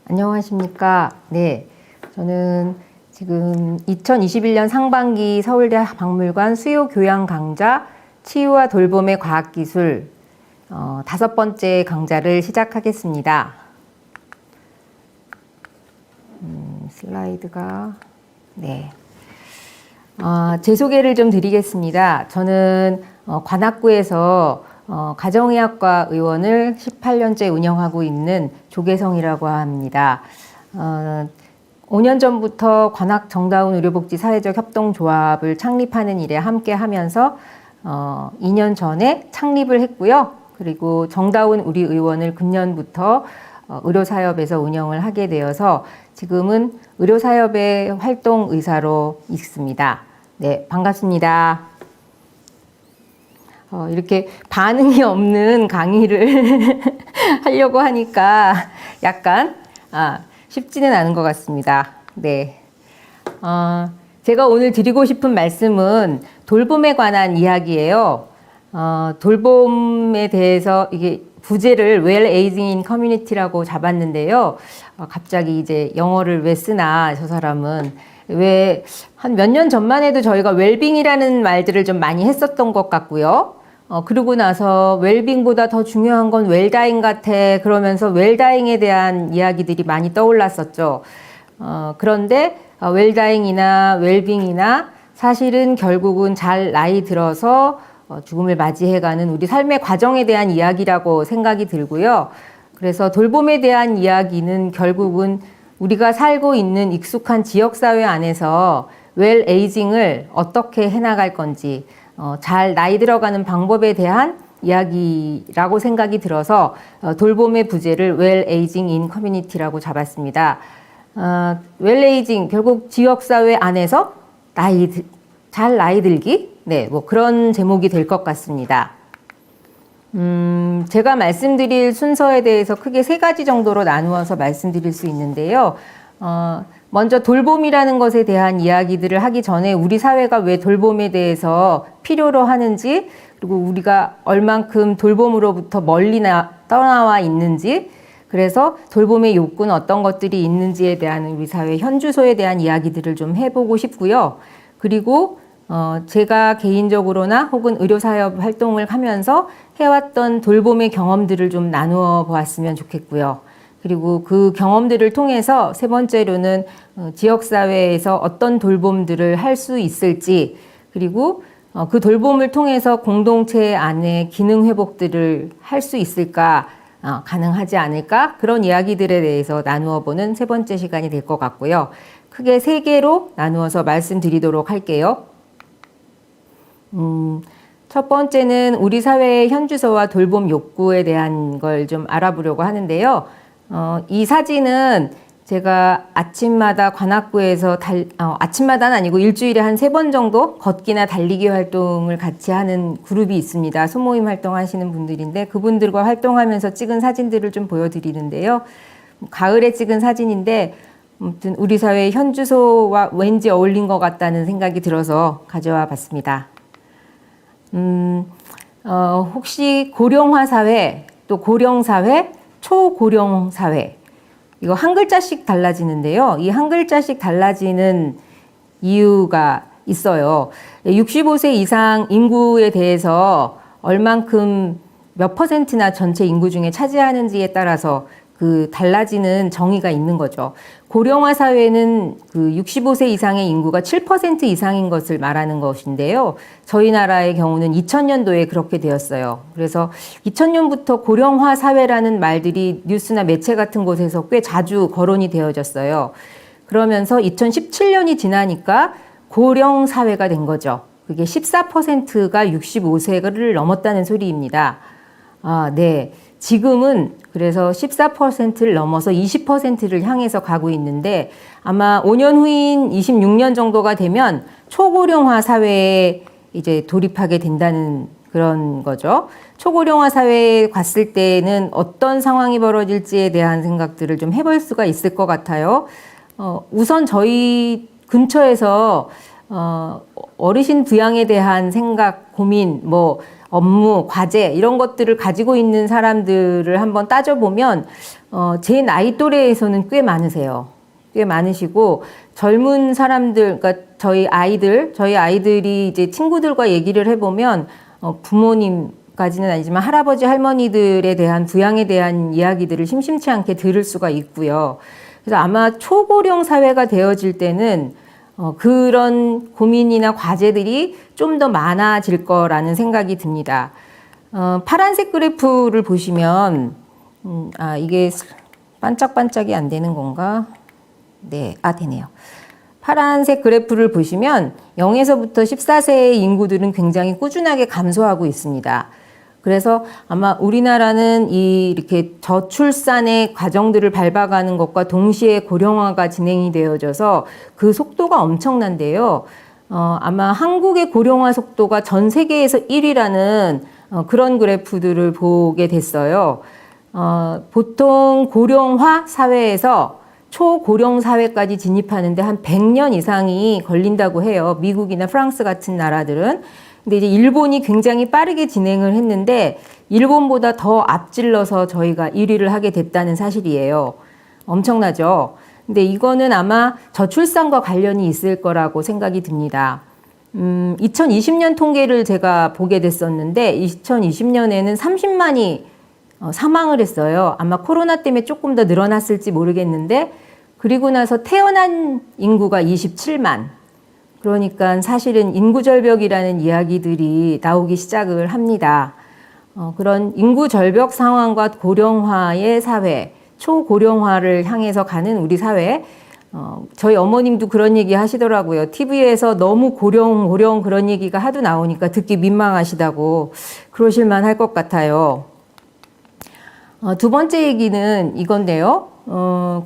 안녕하십니까. 네. 저는 지금 2021년 상반기 서울대 박물관 수요 교양 강좌 치유와 돌봄의 과학기술 5번째 강좌를 시작하겠습니다. 슬라이드가, 네. 제 소개를 좀 드리겠습니다. 저는 관악구에서 가정의학과 의원을 18년째 운영하고 있는 조계성이라고 합니다. 5년 전부터 관악 정다운 의료복지 사회적 협동조합을 창립하는 일에 함께 하면서 2년 전에 창립을 했고요. 그리고 정다운 우리 의원을 금년부터 의료사협에서 운영을 하게 되어서 지금은 의료사협의 활동의사로 있습니다. 네, 반갑습니다. 이렇게 반응이 없는 강의를 하려고 하니까 약간 쉽지는 않은 것 같습니다. 네. 제가 오늘 드리고 싶은 말씀은 돌봄에 관한 이야기예요. 돌봄에 대해서 이게 부제를 Well Aging in Community라고 잡았는데요. 갑자기 이제 영어를 왜 쓰나, 저 사람은. 왜 한 몇 년 전만 해도 저희가 웰빙이라는 말들을 좀 많이 했었던 것 같고요. 그러고 나서 웰빙보다 더 중요한 건 웰다잉 같아. 그러면서 웰다잉에 대한 이야기들이 많이 떠올랐었죠. 그런데 웰다잉이나 웰빙이나 사실은 결국은 잘 나이 들어서 죽음을 맞이해가는 우리 삶의 과정에 대한 이야기라고 생각이 들고요. 그래서 돌봄에 대한 이야기는 결국은 우리가 살고 있는 익숙한 지역사회 안에서 웰 에이징을 어떻게 해나갈 건지, 잘 나이 들어가는 방법에 대한 이야기라고 생각이 들어서 돌봄의 부제를 웰 에이징 인 커뮤니티라고 잡았습니다. 웰 에이징, 결국 지역사회 안에서 잘 나이 들기? 네, 뭐 그런 제목이 될 것 같습니다. 제가 말씀드릴 순서에 대해서 크게 3가지 정도로 나누어서 말씀드릴 수 있는데요. 먼저 돌봄이라는 것에 대한 이야기들을 하기 전에 우리 사회가 왜 돌봄에 대해서 필요로 하는지, 그리고 우리가 얼만큼 돌봄으로부터 멀리 떠나와 있는지, 그래서 돌봄의 욕구는 어떤 것들이 있는지에 대한 우리 사회 현주소에 대한 이야기들을 좀 해보고 싶고요. 그리고 제가 개인적으로나 혹은 의료사협 활동을 하면서 해왔던 돌봄의 경험들을 좀 나누어 보았으면 좋겠고요. 그리고 그 경험들을 통해서 3번째로는 지역사회에서 어떤 돌봄들을 할 수 있을지, 그리고 그 돌봄을 통해서 공동체 안에 기능 회복들을 할 수 있을까, 가능하지 않을까, 그런 이야기들에 대해서 나누어 보는 3번째 시간이 될 것 같고요. 크게 3개로 나누어서 말씀드리도록 할게요. 첫 번째는 우리 사회의 현주소와 돌봄 욕구에 대한 걸 좀 알아보려고 하는데요. 이 사진은 제가 아침마다 관악구에서 아침마다는 아니고 일주일에 한 3번 정도 걷기나 달리기 활동을 같이 하는 그룹이 있습니다. 소모임 활동하시는 분들인데 그분들과 활동하면서 찍은 사진들을 좀 보여드리는데요. 가을에 찍은 사진인데 아무튼 우리 사회의 현주소와 왠지 어울린 것 같다는 생각이 들어서 가져와 봤습니다. 혹시 고령화 사회, 또 고령사회, 초고령사회, 이거 한 글자씩 달라지는데요. 이 한 글자씩 달라지는 이유가 있어요. 65세 이상 인구에 대해서 얼만큼 몇 %나 전체 인구 중에 차지하는지에 따라서 그 달라지는 정의가 있는 거죠. 고령화 사회는 그 65세 이상의 인구가 7% 이상인 것을 말하는 것인데요. 저희 나라의 경우는 2000년도에 그렇게 되었어요. 그래서 2000년부터 고령화 사회라는 말들이 뉴스나 매체 같은 곳에서 꽤 자주 거론이 되어졌어요. 그러면서 2017년이 지나니까 고령 사회가 된 거죠. 그게 14%가 65세를 넘었다는 소리입니다. 네. 지금은 그래서 14%를 넘어서 20%를 향해서 가고 있는데 아마 5년 후인 26년 정도가 되면 초고령화 사회에 이제 돌입하게 된다는 그런 거죠. 초고령화 사회에 갔을 때는 어떤 상황이 벌어질지에 대한 생각들을 좀 해볼 수가 있을 것 같아요. 우선 저희 근처에서 어르신 부양에 대한 생각, 고민, 뭐 업무, 과제 이런 것들을 가지고 있는 사람들을 한번 따져보면 제 나이 또래에서는 꽤 많으세요. 꽤 많으시고 젊은 사람들, 그러니까 저희 아이들이 이제 친구들과 얘기를 해보면 부모님까지는 아니지만 할아버지 할머니들에 대한 부양에 대한 이야기들을 심심치 않게 들을 수가 있고요. 그래서 아마 초고령 사회가 되어질 때는 그런 고민이나 과제들이 좀 더 많아질 거라는 생각이 듭니다. 파란색 그래프를 보시면 이게 반짝반짝이 안 되는 건가? 네, 되네요. 파란색 그래프를 보시면 0에서부터 14세의 인구들은 굉장히 꾸준하게 감소하고 있습니다. 그래서 아마 우리나라는 이렇게 저출산의 과정들을 밟아가는 것과 동시에 고령화가 진행이 되어져서 그 속도가 엄청난데요. 아마 한국의 고령화 속도가 전 세계에서 1위라는 그런 그래프들을 보게 됐어요. 보통 고령화 사회에서 초고령 사회까지 진입하는데 한 100년 이상이 걸린다고 해요. 미국이나 프랑스 같은 나라들은. 근데 이제 일본이 굉장히 빠르게 진행을 했는데 일본보다 더 앞질러서 저희가 1위를 하게 됐다는 사실이에요. 엄청나죠? 근데 이거는 아마 저출산과 관련이 있을 거라고 생각이 듭니다. 2020년 통계를 제가 보게 됐었는데 2020년에는 30만이 사망을 했어요. 아마 코로나 때문에 조금 더 늘어났을지 모르겠는데 그리고 나서 태어난 인구가 27만. 그러니까 사실은 인구절벽이라는 이야기들이 나오기 시작을 합니다. 그런 인구절벽 상황과 고령화의 사회, 초고령화를 향해서 가는 우리 사회, 저희 어머님도 그런 얘기 하시더라고요. TV에서 너무 고령 그런 얘기가 하도 나오니까 듣기 민망하시다고 그러실만 할 것 같아요. 두 번째 얘기는 이건데요.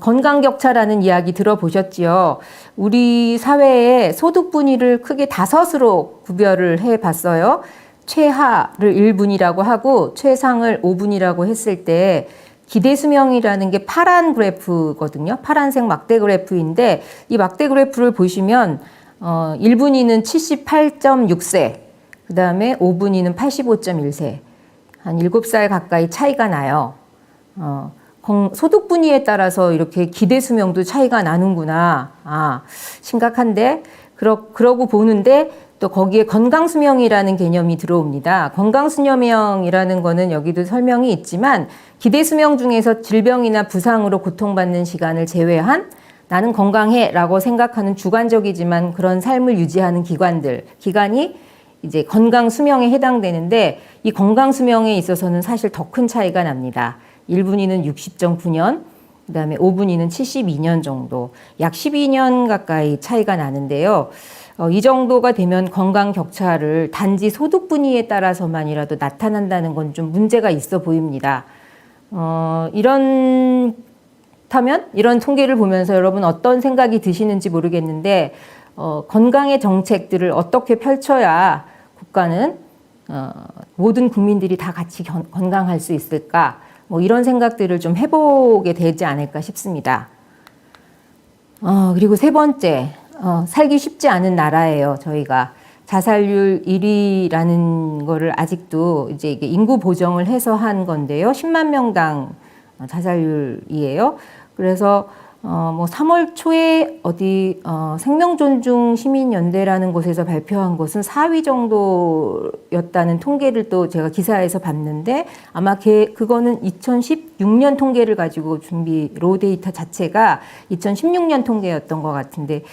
건강격차라는 이야기 들어보셨지요? 우리 사회의 소득 분위를 크게 5으로 구별을 해봤어요. 최하를 1분이라고 하고 최상을 5분이라고 했을 때 기대수명이라는 게 파란 그래프거든요. 파란색 막대 그래프인데 이 막대 그래프를 보시면 1분위는 78.6세, 그 다음에 5분위는 85.1세, 한 7살 가까이 차이가 나요. 소득 분위에 따라서 이렇게 기대 수명도 차이가 나는구나. 심각한데? 그러고 보는데 또 거기에 건강 수명이라는 개념이 들어옵니다. 건강 수명이라는 거는 여기도 설명이 있지만 기대 수명 중에서 질병이나 부상으로 고통받는 시간을 제외한 나는 건강해 라고 생각하는 주관적이지만 그런 삶을 유지하는 기간이 이제 건강 수명에 해당되는데 이 건강 수명에 있어서는 사실 더 큰 차이가 납니다. 1분위는 60.9년, 그 다음에 5분위는 72년 정도, 약 12년 가까이 차이가 나는데요. 이 정도가 되면 건강 격차를 단지 소득 분위에 따라서만이라도 나타난다는 건 좀 문제가 있어 보입니다. 이런 통계를 보면서 여러분 어떤 생각이 드시는지 모르겠는데 건강의 정책들을 어떻게 펼쳐야 국가는 모든 국민들이 다 같이 건강할 수 있을까? 뭐 이런 생각들을 좀 해보게 되지 않을까 싶습니다. 그리고 세 번째, 살기 쉽지 않은 나라예요. 저희가 자살률 1위라는 거를 아직도 이제 이게 인구 보정을 해서 한 건데요. 10만 명당 자살률이에요. 그래서 뭐 3월 초에 생명존중 시민연대라는 곳에서 발표한 것은 4위 정도였다는 통계를 또 제가 기사에서 봤는데 아마 그거는 2016년 통계를 가지고 로 데이터 자체가 2016년 통계였던 것 같은데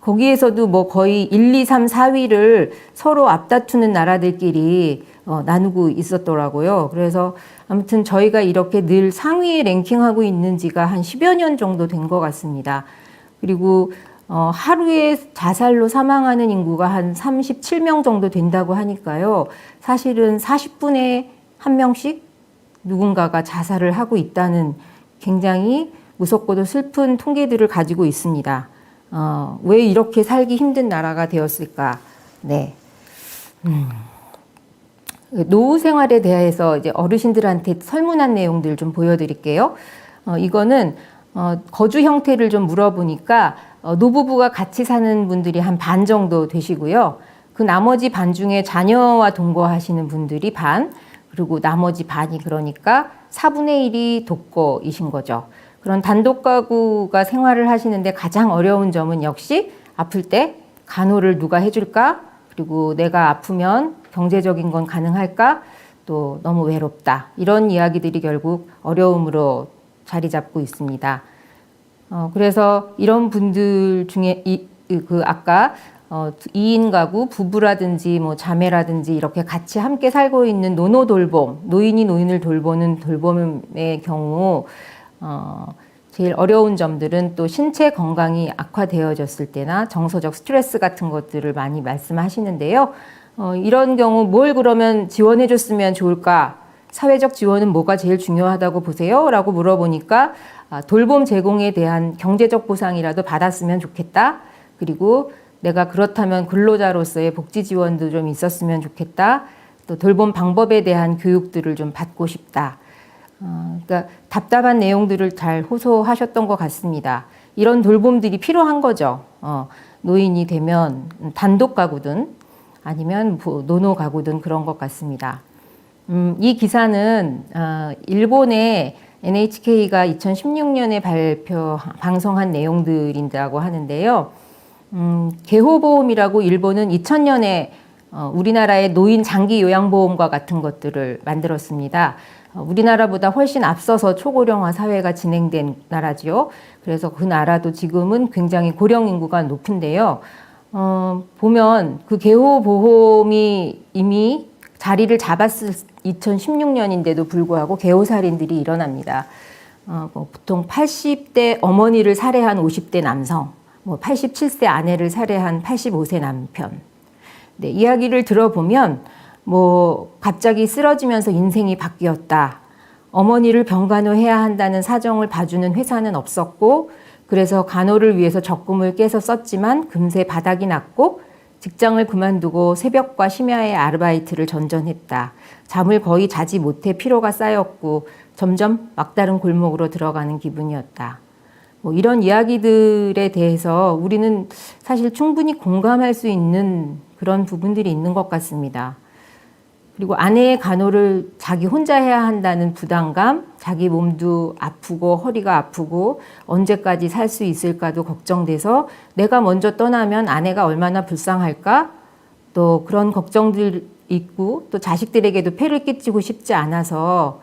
거기에서도 뭐 거의 1, 2, 3, 4위를 서로 앞다투는 나라들끼리 나누고 있었더라고요. 그래서 아무튼 저희가 이렇게 늘 상위에 랭킹하고 있는 지가 한 10여 년 정도 된 것 같습니다. 그리고 하루에 자살로 사망하는 인구가 한 37명 정도 된다고 하니까요. 사실은 40분에 한 명씩 누군가가 자살을 하고 있다는 굉장히 무섭고도 슬픈 통계들을 가지고 있습니다. 왜 이렇게 살기 힘든 나라가 되었을까? 네. 노후 생활에 대해서 이제 어르신들한테 설문한 내용들 좀 보여드릴게요. 이거는 거주 형태를 좀 물어보니까 노부부가 같이 사는 분들이 한 반 정도 되시고요. 그 나머지 반 중에 자녀와 동거하시는 분들이 반, 그리고 나머지 반이 그러니까 4분의 1이 독거이신 거죠. 그런 단독 가구가 생활을 하시는데 가장 어려운 점은 역시 아플 때 간호를 누가 해줄까? 그리고 내가 아프면 경제적인 건 가능할까? 또 너무 외롭다. 이런 이야기들이 결국 어려움으로 자리 잡고 있습니다. 그래서 이런 분들 중에 아까 2인 가구, 부부라든지 뭐 자매라든지 이렇게 같이 함께 살고 있는 노노돌봄, 노인이 노인을 돌보는 돌봄의 경우 제일 어려운 점들은 또 신체 건강이 악화되어졌을 때나 정서적 스트레스 같은 것들을 많이 말씀하시는데요. 이런 경우 뭘 그러면 지원해 줬으면 좋을까? 사회적 지원은 뭐가 제일 중요하다고 보세요? 라고 물어보니까 돌봄 제공에 대한 경제적 보상이라도 받았으면 좋겠다. 그리고 내가 그렇다면 근로자로서의 복지 지원도 좀 있었으면 좋겠다. 또 돌봄 방법에 대한 교육들을 좀 받고 싶다. 그러니까 답답한 내용들을 잘 호소하셨던 것 같습니다. 이런 돌봄들이 필요한 거죠. 노인이 되면 단독 가구든 아니면 노노 가구든 그런 것 같습니다. 이 기사는 일본의 NHK가 2016년에 방송한 내용들이라고 하는데요. 개호보험이라고 일본은 2000년에 우리나라의 노인 장기 요양보험과 같은 것들을 만들었습니다. 우리나라보다 훨씬 앞서서 초고령화 사회가 진행된 나라죠. 그래서 그 나라도 지금은 굉장히 고령 인구가 높은데요. 보면 그 개호보험이 이미 자리를 잡았을 2016년인데도 불구하고 개호살인들이 일어납니다. 보통 80대 어머니를 살해한 50대 남성, 87세 아내를 살해한 85세 남편. 네, 이야기를 들어보면 갑자기 쓰러지면서 인생이 바뀌었다. 어머니를 병간호해야 한다는 사정을 봐주는 회사는 없었고, 그래서 간호를 위해서 적금을 깨서 썼지만 금세 바닥이 났고, 직장을 그만두고 새벽과 심야의 아르바이트를 전전했다. 잠을 거의 자지 못해 피로가 쌓였고 점점 막다른 골목으로 들어가는 기분이었다. 이런 이야기들에 대해서 우리는 사실 충분히 공감할 수 있는 그런 부분들이 있는 것 같습니다. 그리고 아내의 간호를 자기 혼자 해야 한다는 부담감, 자기 몸도 아프고 허리가 아프고 언제까지 살 수 있을까도 걱정돼서 내가 먼저 떠나면 아내가 얼마나 불쌍할까? 또 그런 걱정들 있고 또 자식들에게도 폐를 끼치고 싶지 않아서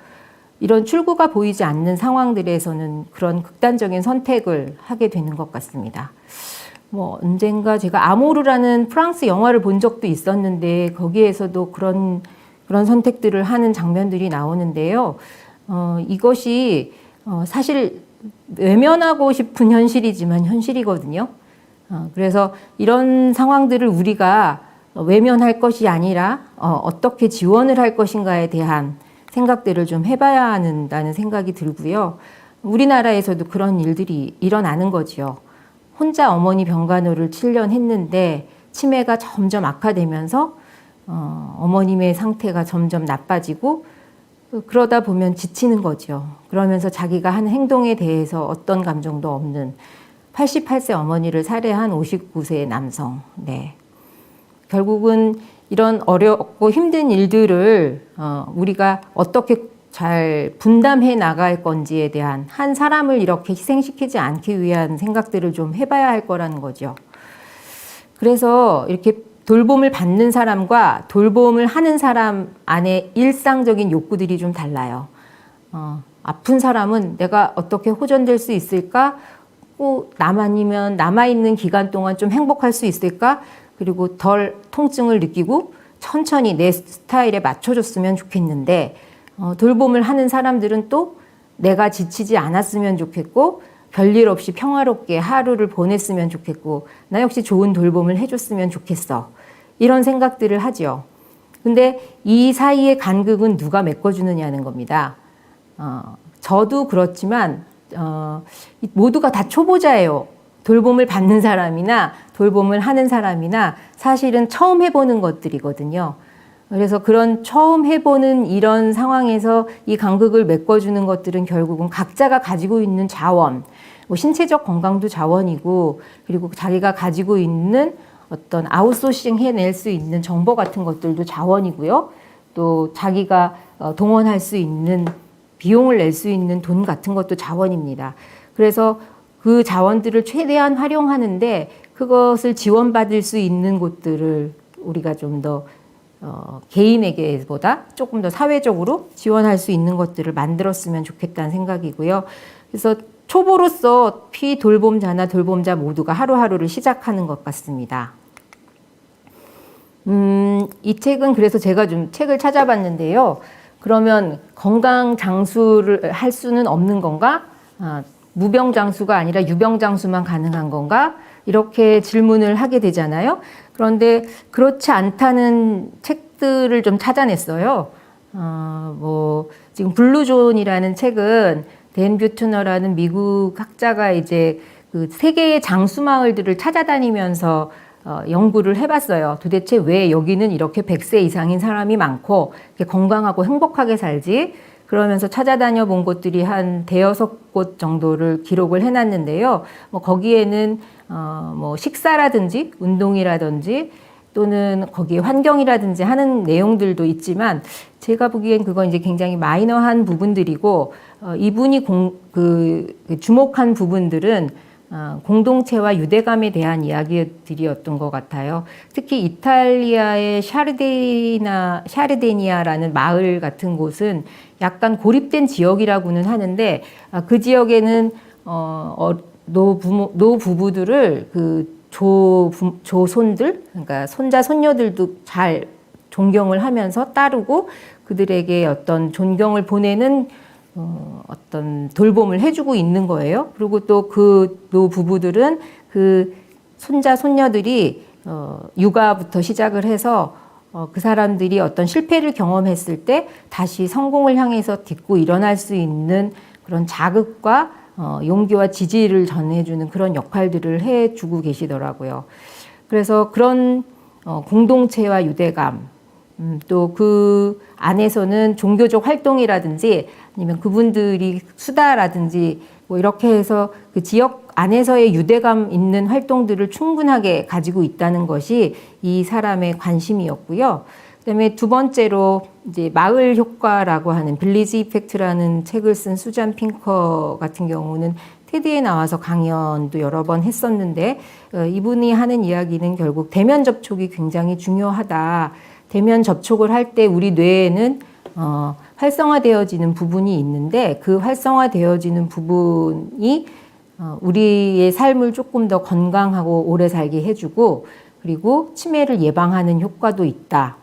이런 출구가 보이지 않는 상황들에서는 그런 극단적인 선택을 하게 되는 것 같습니다. 언젠가 제가 아모르라는 프랑스 영화를 본 적도 있었는데 거기에서도 그런 선택들을 하는 장면들이 나오는데요. 이것이 사실 외면하고 싶은 현실이지만 현실이거든요. 그래서 이런 상황들을 우리가 외면할 것이 아니라 어떻게 지원을 할 것인가에 대한 생각들을 좀 해봐야 한다는 생각이 들고요. 우리나라에서도 그런 일들이 일어나는 거죠. 혼자 어머니 병간호를 7년 했는데 치매가 점점 악화되면서 어머님의 상태가 점점 나빠지고 그러다 보면 지치는 거죠. 그러면서 자기가 한 행동에 대해서 어떤 감정도 없는 88세 어머니를 살해한 59세 남성. 네. 결국은 이런 어렵고 힘든 일들을 우리가 어떻게 잘 분담해 나갈 건지에 대한 한 사람을 이렇게 희생시키지 않기 위한 생각들을 좀 해봐야 할 거라는 거죠. 그래서 이렇게 돌봄을 받는 사람과 돌봄을 하는 사람 안에 일상적인 욕구들이 좀 달라요. 아픈 사람은 내가 어떻게 호전될 수 있을까? 나만이면 남아있는 기간 동안 좀 행복할 수 있을까? 그리고 덜 통증을 느끼고 천천히 내 스타일에 맞춰줬으면 좋겠는데 돌봄을 하는 사람들은 또 내가 지치지 않았으면 좋겠고 별일 없이 평화롭게 하루를 보냈으면 좋겠고 나 역시 좋은 돌봄을 해줬으면 좋겠어. 이런 생각들을 하죠. 근데 이 사이의 간극은 누가 메꿔주느냐는 겁니다. 저도 그렇지만 모두가 다 초보자예요. 돌봄을 받는 사람이나 돌봄을 하는 사람이나 사실은 처음 해보는 것들이거든요. 그래서 그런 처음 해보는 이런 상황에서 이 간극을 메꿔주는 것들은 결국은 각자가 가지고 있는 자원, 뭐 신체적 건강도 자원이고, 그리고 자기가 가지고 있는 어떤 아웃소싱 해낼 수 있는 정보 같은 것들도 자원이고요. 또 자기가 동원할 수 있는 비용을 낼 수 있는 돈 같은 것도 자원입니다. 그래서 그 자원들을 최대한 활용하는데 그것을 지원받을 수 있는 곳들을 우리가 좀 더 개인에게보다 조금 더 사회적으로 지원할 수 있는 것들을 만들었으면 좋겠다는 생각이고요. 그래서 초보로서 피돌봄자나 돌봄자 모두가 하루하루를 시작하는 것 같습니다. 이 책은 그래서 제가 좀 책을 찾아봤는데요. 그러면 건강 장수를 할 수는 없는 건가? 무병 장수가 아니라 유병 장수만 가능한 건가? 이렇게 질문을 하게 되잖아요. 그런데 그렇지 않다는 책들을 좀 찾아냈어요. 뭐 지금 블루존이라는 책은 댄 뷰트너라는 미국 학자가 이제 그 세계의 장수 마을들을 찾아다니면서 연구를 해봤어요. 도대체 왜 여기는 이렇게 100세 이상인 사람이 많고 건강하고 행복하게 살지? 그러면서 찾아다녀 본 곳들이 한 대여섯 곳 정도를 기록을 해놨는데요. 뭐 거기에는 뭐 식사라든지 운동이라든지 또는 거기에 환경이라든지 하는 내용들도 있지만 제가 보기엔 그건 이제 굉장히 마이너한 부분들이고 이분이 주목한 부분들은 공동체와 유대감에 대한 이야기들이었던 것 같아요. 특히 이탈리아의 샤르데니아라는 마을 같은 곳은 약간 고립된 지역이라고는 하는데 그 지역에는 노부부들을 그 조손들, 그러니까 손자, 손녀들도 잘 존경을 하면서 따르고 그들에게 어떤 존경을 보내는 어떤 돌봄을 해주고 있는 거예요. 그리고 또 그 노부부들은 그 손자, 손녀들이 육아부터 시작을 해서 그 사람들이 어떤 실패를 경험했을 때 다시 성공을 향해서 딛고 일어날 수 있는 그런 자극과 용기와 지지를 전해주는 그런 역할들을 해주고 계시더라고요. 그래서 그런 공동체와 유대감, 또 그 안에서는 종교적 활동이라든지 아니면 그분들이 수다라든지 뭐 이렇게 해서 그 지역 안에서의 유대감 있는 활동들을 충분하게 가지고 있다는 것이 이 사람의 관심이었고요. 그다음에 두 번째로 이제 마을 효과라고 하는 빌리지 이펙트라는 책을 쓴 수잔 핑커 같은 경우는 테드에 나와서 강연도 여러 번 했었는데 이분이 하는 이야기는 결국 대면 접촉이 굉장히 중요하다. 대면 접촉을 할 때 우리 뇌에는 활성화되어지는 부분이 있는데 그 활성화되어지는 부분이 우리의 삶을 조금 더 건강하고 오래 살게 해주고 그리고 치매를 예방하는 효과도 있다.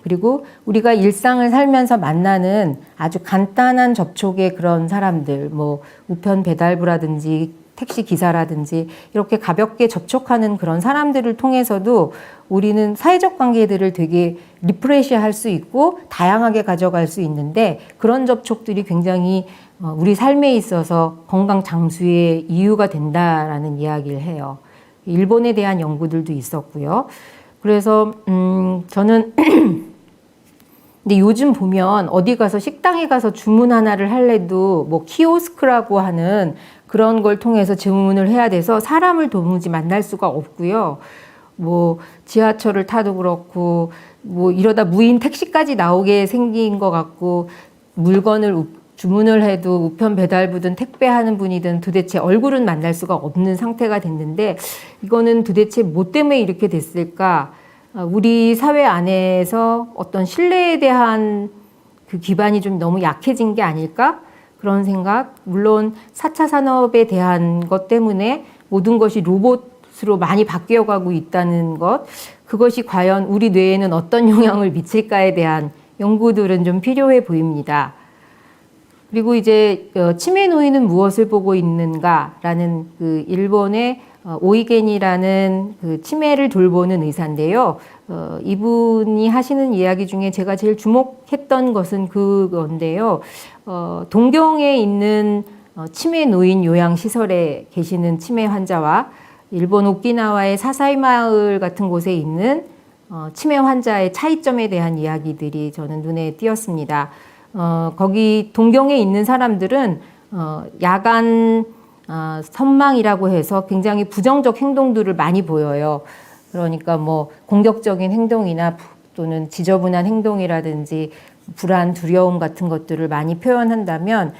그리고 우리가 일상을 살면서 만나는 아주 간단한 접촉의 그런 사람들, 뭐 우편 배달부라든지 택시 기사라든지 이렇게 가볍게 접촉하는 그런 사람들을 통해서도 우리는 사회적 관계들을 되게 리프레시 할 수 있고 다양하게 가져갈 수 있는데 그런 접촉들이 굉장히 우리 삶에 있어서 건강 장수의 이유가 된다라는 이야기를 해요. 일본에 대한 연구들도 있었고요. 그래서 저는 근데 요즘 보면 어디 가서 식당에 가서 주문 하나를 할래도 뭐 키오스크라고 하는 그런 걸 통해서 주문을 해야 돼서 사람을 도무지 만날 수가 없고요. 뭐 지하철을 타도 그렇고 뭐 이러다 무인 택시까지 나오게 생긴 것 같고 물건을 주문을 해도 우편 배달부든 택배하는 분이든 도대체 얼굴은 만날 수가 없는 상태가 됐는데 이거는 도대체 뭐 때문에 이렇게 됐을까? 우리 사회 안에서 어떤 신뢰에 대한 그 기반이 좀 너무 약해진 게 아닐까? 그런 생각. 물론 4차 산업에 대한 것 때문에 모든 것이 로봇으로 많이 바뀌어가고 있다는 것. 그것이 과연 우리 뇌에는 어떤 영향을 미칠까에 대한 연구들은 좀 필요해 보입니다. 그리고 이제 치매 노인은 무엇을 보고 있는가라는 그 일본의 오이겐이라는 그 치매를 돌보는 의사인데요. 이분이 하시는 이야기 중에 제가 제일 주목했던 것은 그건데요. 동경에 있는 치매 노인 요양시설에 계시는 치매 환자와 일본 오키나와의 사사이 마을 같은 곳에 있는 치매 환자의 차이점에 대한 이야기들이 저는 눈에 띄었습니다. 거기 동경에 있는 사람들은 야간 선망이라고 해서 굉장히 부정적 행동들을 많이 보여요. 그러니까 뭐 공격적인 행동이나 또는 지저분한 행동이라든지 불안, 두려움 같은 것들을 많이 표현한다면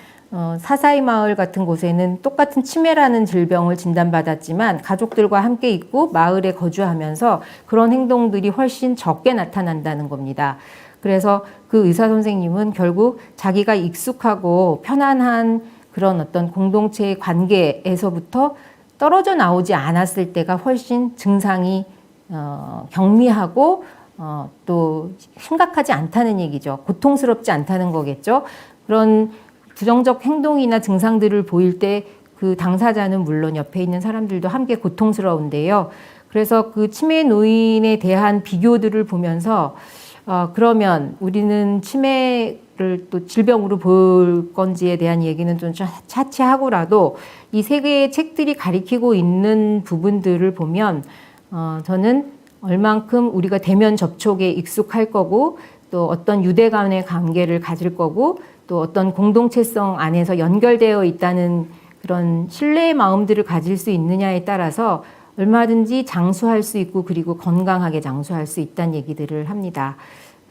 사사이 마을 같은 곳에는 똑같은 치매라는 질병을 진단받았지만 가족들과 함께 있고 마을에 거주하면서 그런 행동들이 훨씬 적게 나타난다는 겁니다. 그래서 그 의사 선생님은 결국 자기가 익숙하고 편안한 그런 어떤 공동체의 관계에서부터 떨어져 나오지 않았을 때가 훨씬 증상이 경미하고 또 심각하지 않다는 얘기죠. 고통스럽지 않다는 거겠죠. 그런 부정적 행동이나 증상들을 보일 때 그 당사자는 물론 옆에 있는 사람들도 함께 고통스러운데요. 그래서 그 치매 노인에 대한 비교들을 보면서 그러면 우리는 치매를 또 질병으로 볼 건지에 대한 얘기는 좀 차치하고라도 이 세 개의 책들이 가리키고 있는 부분들을 보면 저는 얼만큼 우리가 대면 접촉에 익숙할 거고 또 어떤 유대 간의 관계를 가질 거고 또 어떤 공동체성 안에서 연결되어 있다는 그런 신뢰의 마음들을 가질 수 있느냐에 따라서 얼마든지 장수할 수 있고 그리고 건강하게 장수할 수 있다는 얘기들을 합니다.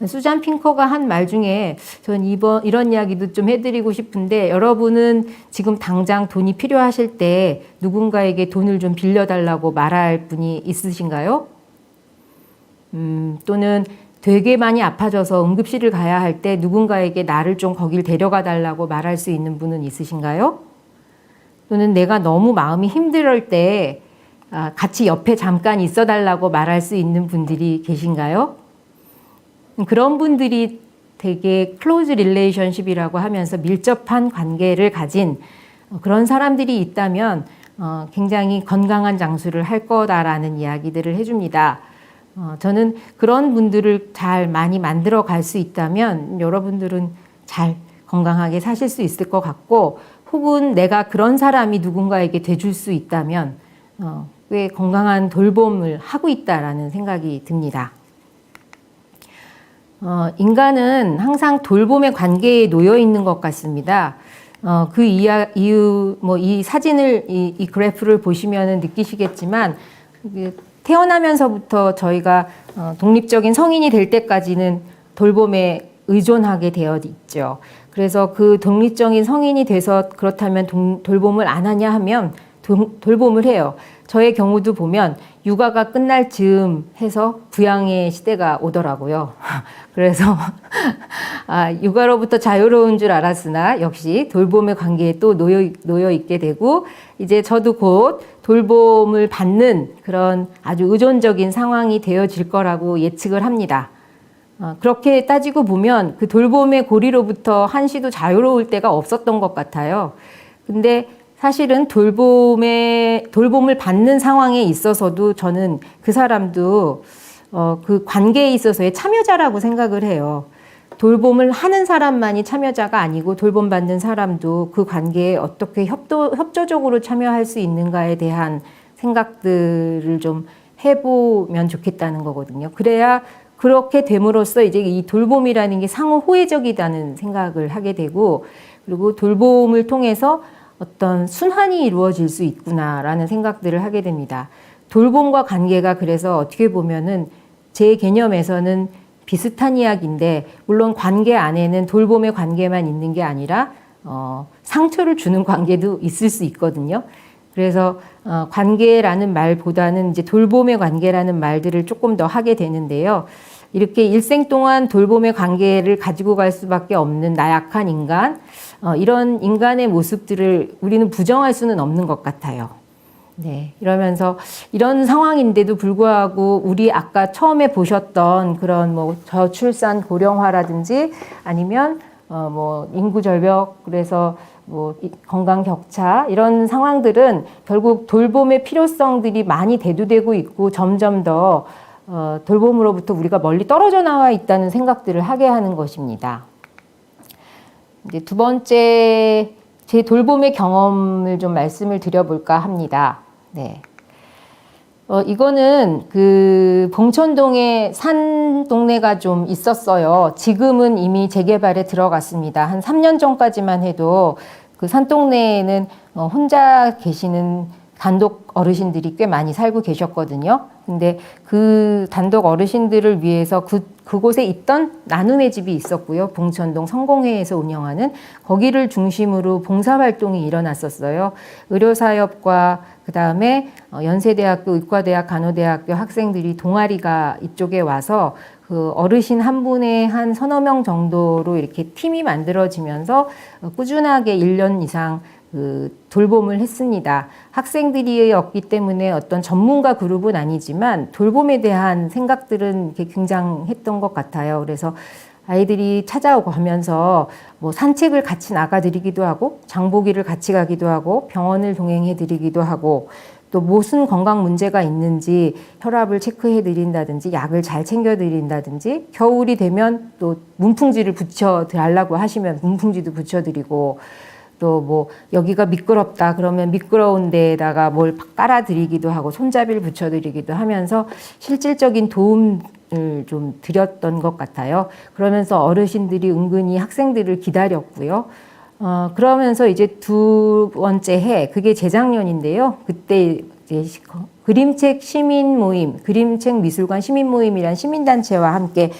수잔 핑커가 한 말 중에 전 이런 이야기도 좀 해드리고 싶은데 여러분은 지금 당장 돈이 필요하실 때 누군가에게 돈을 좀 빌려달라고 말할 분이 있으신가요? 또는 되게 많이 아파져서 응급실을 가야 할 때 누군가에게 나를 좀 거길 데려가 달라고 말할 수 있는 분은 있으신가요? 또는 내가 너무 마음이 힘들 때 같이 옆에 잠깐 있어 달라고 말할 수 있는 분들이 계신가요? 그런 분들이 되게 클로즈 릴레이션십이라고 하면서 밀접한 관계를 가진 그런 사람들이 있다면 굉장히 건강한 장수를 할 거다라는 이야기들을 해줍니다. 저는 그런 분들을 잘 많이 만들어 갈 수 있다면 여러분들은 잘 건강하게 사실 수 있을 것 같고 혹은 내가 그런 사람이 누군가에게 돼줄 수 있다면 꽤 건강한 돌봄을 하고 있다라는 생각이 듭니다. 인간은 항상 돌봄의 관계에 놓여 있는 것 같습니다. 그 이유, 이 사진을, 이 그래프를 보시면 느끼시겠지만, 태어나면서부터 저희가 독립적인 성인이 될 때까지는 돌봄에 의존하게 되어 있죠. 그래서 그 독립적인 성인이 돼서 그렇다면 돌봄을 안 하냐 하면 돌봄을 해요. 저의 경우도 보면 육아가 끝날 즈음 해서 부양의 시대가 오더라고요. 그래서 육아로부터 자유로운 줄 알았으나 역시 돌봄의 관계에 또 놓여 있게 되고 이제 저도 곧 돌봄을 받는 그런 아주 의존적인 상황이 되어질 거라고 예측을 합니다. 그렇게 따지고 보면 그 돌봄의 고리로부터 한시도 자유로울 때가 없었던 것 같아요. 근데 사실은 돌봄을 받는 상황에 있어서도 저는 그 사람도 그 관계에 있어서의 참여자라고 생각을 해요. 돌봄을 하는 사람만이 참여자가 아니고 돌봄받는 사람도 그 관계에 어떻게 협조적으로 참여할 수 있는가에 대한 생각들을 좀 해보면 좋겠다는 거거든요. 그래야 그렇게 됨으로써 이제 이 돌봄이라는 게 상호 호혜적이라는 생각을 하게 되고 그리고 돌봄을 통해서 어떤 순환이 이루어질 수 있구나라는 생각들을 하게 됩니다. 돌봄과 관계가 그래서 어떻게 보면은 제 개념에서는 비슷한 이야기인데 물론 관계 안에는 돌봄의 관계만 있는 게 아니라 상처를 주는 관계도 있을 수 있거든요. 그래서 관계라는 말보다는 이제 돌봄의 관계라는 말들을 조금 더 하게 되는데요. 이렇게 일생 동안 돌봄의 관계를 가지고 갈 수밖에 없는 나약한 인간, 이런 인간의 모습들을 우리는 부정할 수는 없는 것 같아요. 네, 이러면서 이런 상황인데도 불구하고 우리 아까 처음에 보셨던 그런 뭐 저출산 고령화라든지 아니면 뭐 인구 절벽 그래서 뭐 건강 격차 이런 상황들은 결국 돌봄의 필요성들이 많이 대두되고 있고 점점 더 돌봄으로부터 우리가 멀리 떨어져 나와 있다는 생각들을 하게 하는 것입니다. 이제 두 번째 제 돌봄의 경험을 좀 말씀을 드려볼까 합니다. 네. 이거는 그 봉천동에 산 동네가 좀 있었어요. 지금은 이미 재개발에 들어갔습니다. 한 3년 전까지만 해도 그 산동네에는 혼자 계시는 단독 어르신들이 꽤 많이 살고 계셨거든요. 근데 그 단독 어르신들을 위해서 그곳에 있던 나눔의 집이 있었고요. 봉천동 성공회에서 운영하는 거기를 중심으로 봉사활동이 일어났었어요. 의료사업과 그다음에 연세대학교, 의과대학, 간호대학교 학생들이 동아리가 이쪽에 와서 그 어르신 한 분에 한 서너 명 정도로 이렇게 팀이 만들어지면서 꾸준하게 1년 이상 그 돌봄을 했습니다. 학생들이었기 때문에 어떤 전문가 그룹은 아니지만 돌봄에 대한 생각들은 이렇게 굉장했던 것 같아요. 그래서 아이들이 찾아오고 하면서 뭐 산책을 같이 나가드리기도 하고 장보기를 같이 가기도 하고 병원을 동행해드리기도 하고 또 무슨 건강 문제가 있는지 혈압을 체크해 드린다든지 약을 잘 챙겨 드린다든지 겨울이 되면 또 문풍지를 붙여 달라고 하시면 문풍지도 붙여 드리고 또 뭐 여기가 미끄럽다 그러면 미끄러운 데에다가 뭘 깔아 드리기도 하고 손잡이를 붙여 드리기도 하면서 실질적인 도움을 좀 드렸던 것 같아요. 그러면서 어르신들이 은근히 학생들을 기다렸고요. 그러면서 이제 두 번째 해, 그게 재작년인데요. 그때 이제 그림책 시민 모임, 그림책 미술관 시민 모임이란 시민단체와 함께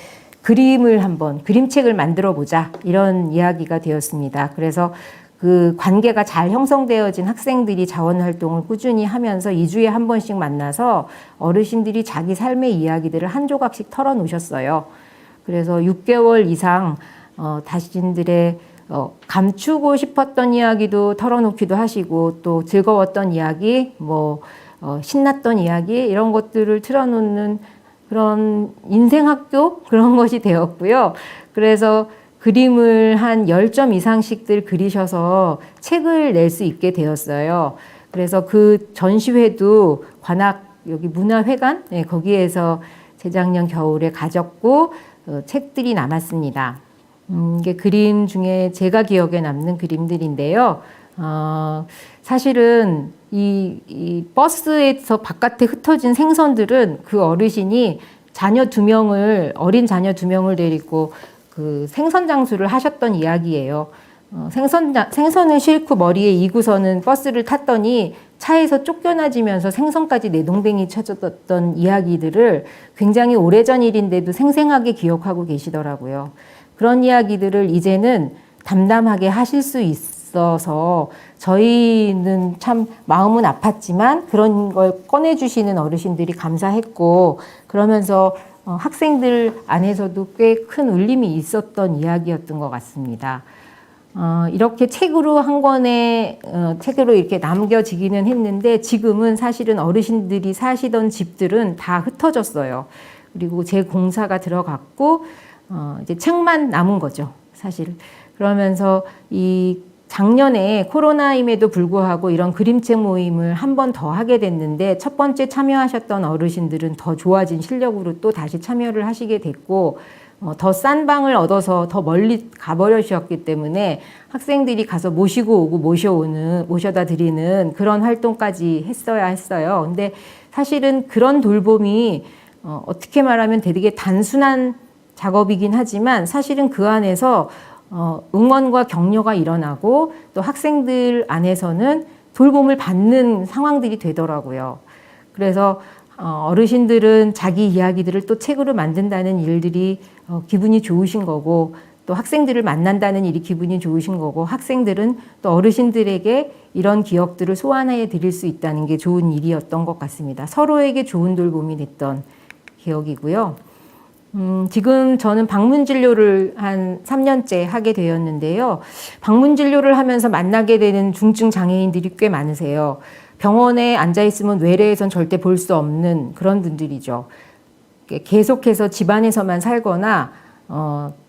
그림책을 만들어 보자. 이런 이야기가 되었습니다. 그래서 그 관계가 잘 형성되어진 학생들이 자원활동을 꾸준히 하면서 2주에 한 번씩 만나서 어르신들이 자기 삶의 이야기들을 한 조각씩 털어놓으셨어요. 그래서 6개월 이상 자신들의 감추고 싶었던 이야기도 털어놓기도 하시고 또 즐거웠던 이야기, 신났던 이야기 이런 것들을 틀어놓는 그런 인생학교 그런 것이 되었고요. 그래서 그림을 한 10점 이상씩들 그리셔서 책을 낼 수 있게 되었어요. 그래서 그 전시회도 관악 여기 문화회관 거기에서 재작년 겨울에 가졌고 책들이 남았습니다. 이게 그림 중에 제가 기억에 남는 그림들인데요. 사실은 이 버스에서 바깥에 흩어진 생선들은 그 어르신이 어린 자녀 2명을 데리고 그 생선 장수를 하셨던 이야기예요. 생선을 싣고 머리에 이고서는 버스를 탔더니 차에서 쫓겨나지면서 생선까지 내동댕이 쳐졌던 이야기들을 굉장히 오래전 일인데도 생생하게 기억하고 계시더라고요. 그런 이야기들을 이제는 담담하게 하실 수 있어서 저희는 참 마음은 아팠지만 그런 걸 꺼내주시는 어르신들이 감사했고 그러면서 학생들 안에서도 꽤 큰 울림이 있었던 이야기였던 것 같습니다. 이렇게 책으로 한 권의 책으로 이렇게 남겨지기는 했는데 지금은 사실은 어르신들이 사시던 집들은 다 흩어졌어요. 그리고 재공사가 들어갔고 이제 책만 남은 거죠, 사실. 그러면서 이 작년에 코로나임에도 불구하고 이런 그림책 모임을 한 번 더 하게 됐는데 첫 번째 참여하셨던 어르신들은 더 좋아진 실력으로 또 다시 참여를 하시게 됐고 더 싼 방을 얻어서 더 멀리 가버리셨기 때문에 학생들이 가서 모시고 오고 모셔다 드리는 그런 활동까지 했어야 했어요. 근데 사실은 그런 돌봄이 어떻게 말하면 되게 단순한 작업이긴 하지만 사실은 그 안에서 응원과 격려가 일어나고 또 학생들 안에서는 돌봄을 받는 상황들이 되더라고요. 그래서 어르신들은 자기 이야기들을 또 책으로 만든다는 일들이 기분이 좋으신 거고 또 학생들을 만난다는 일이 기분이 좋으신 거고 학생들은 또 어르신들에게 이런 기억들을 소환해 드릴 수 있다는 게 좋은 일이었던 것 같습니다. 서로에게 좋은 돌봄이 됐던 기억이고요. 지금 저는 방문 진료를 한 3년째 하게 되었는데요. 방문 진료를 하면서 만나게 되는 중증 장애인들이 꽤 많으세요. 병원에 앉아 있으면 외래에선 절대 볼 수 없는 그런 분들이죠. 계속해서 집안에서만 살거나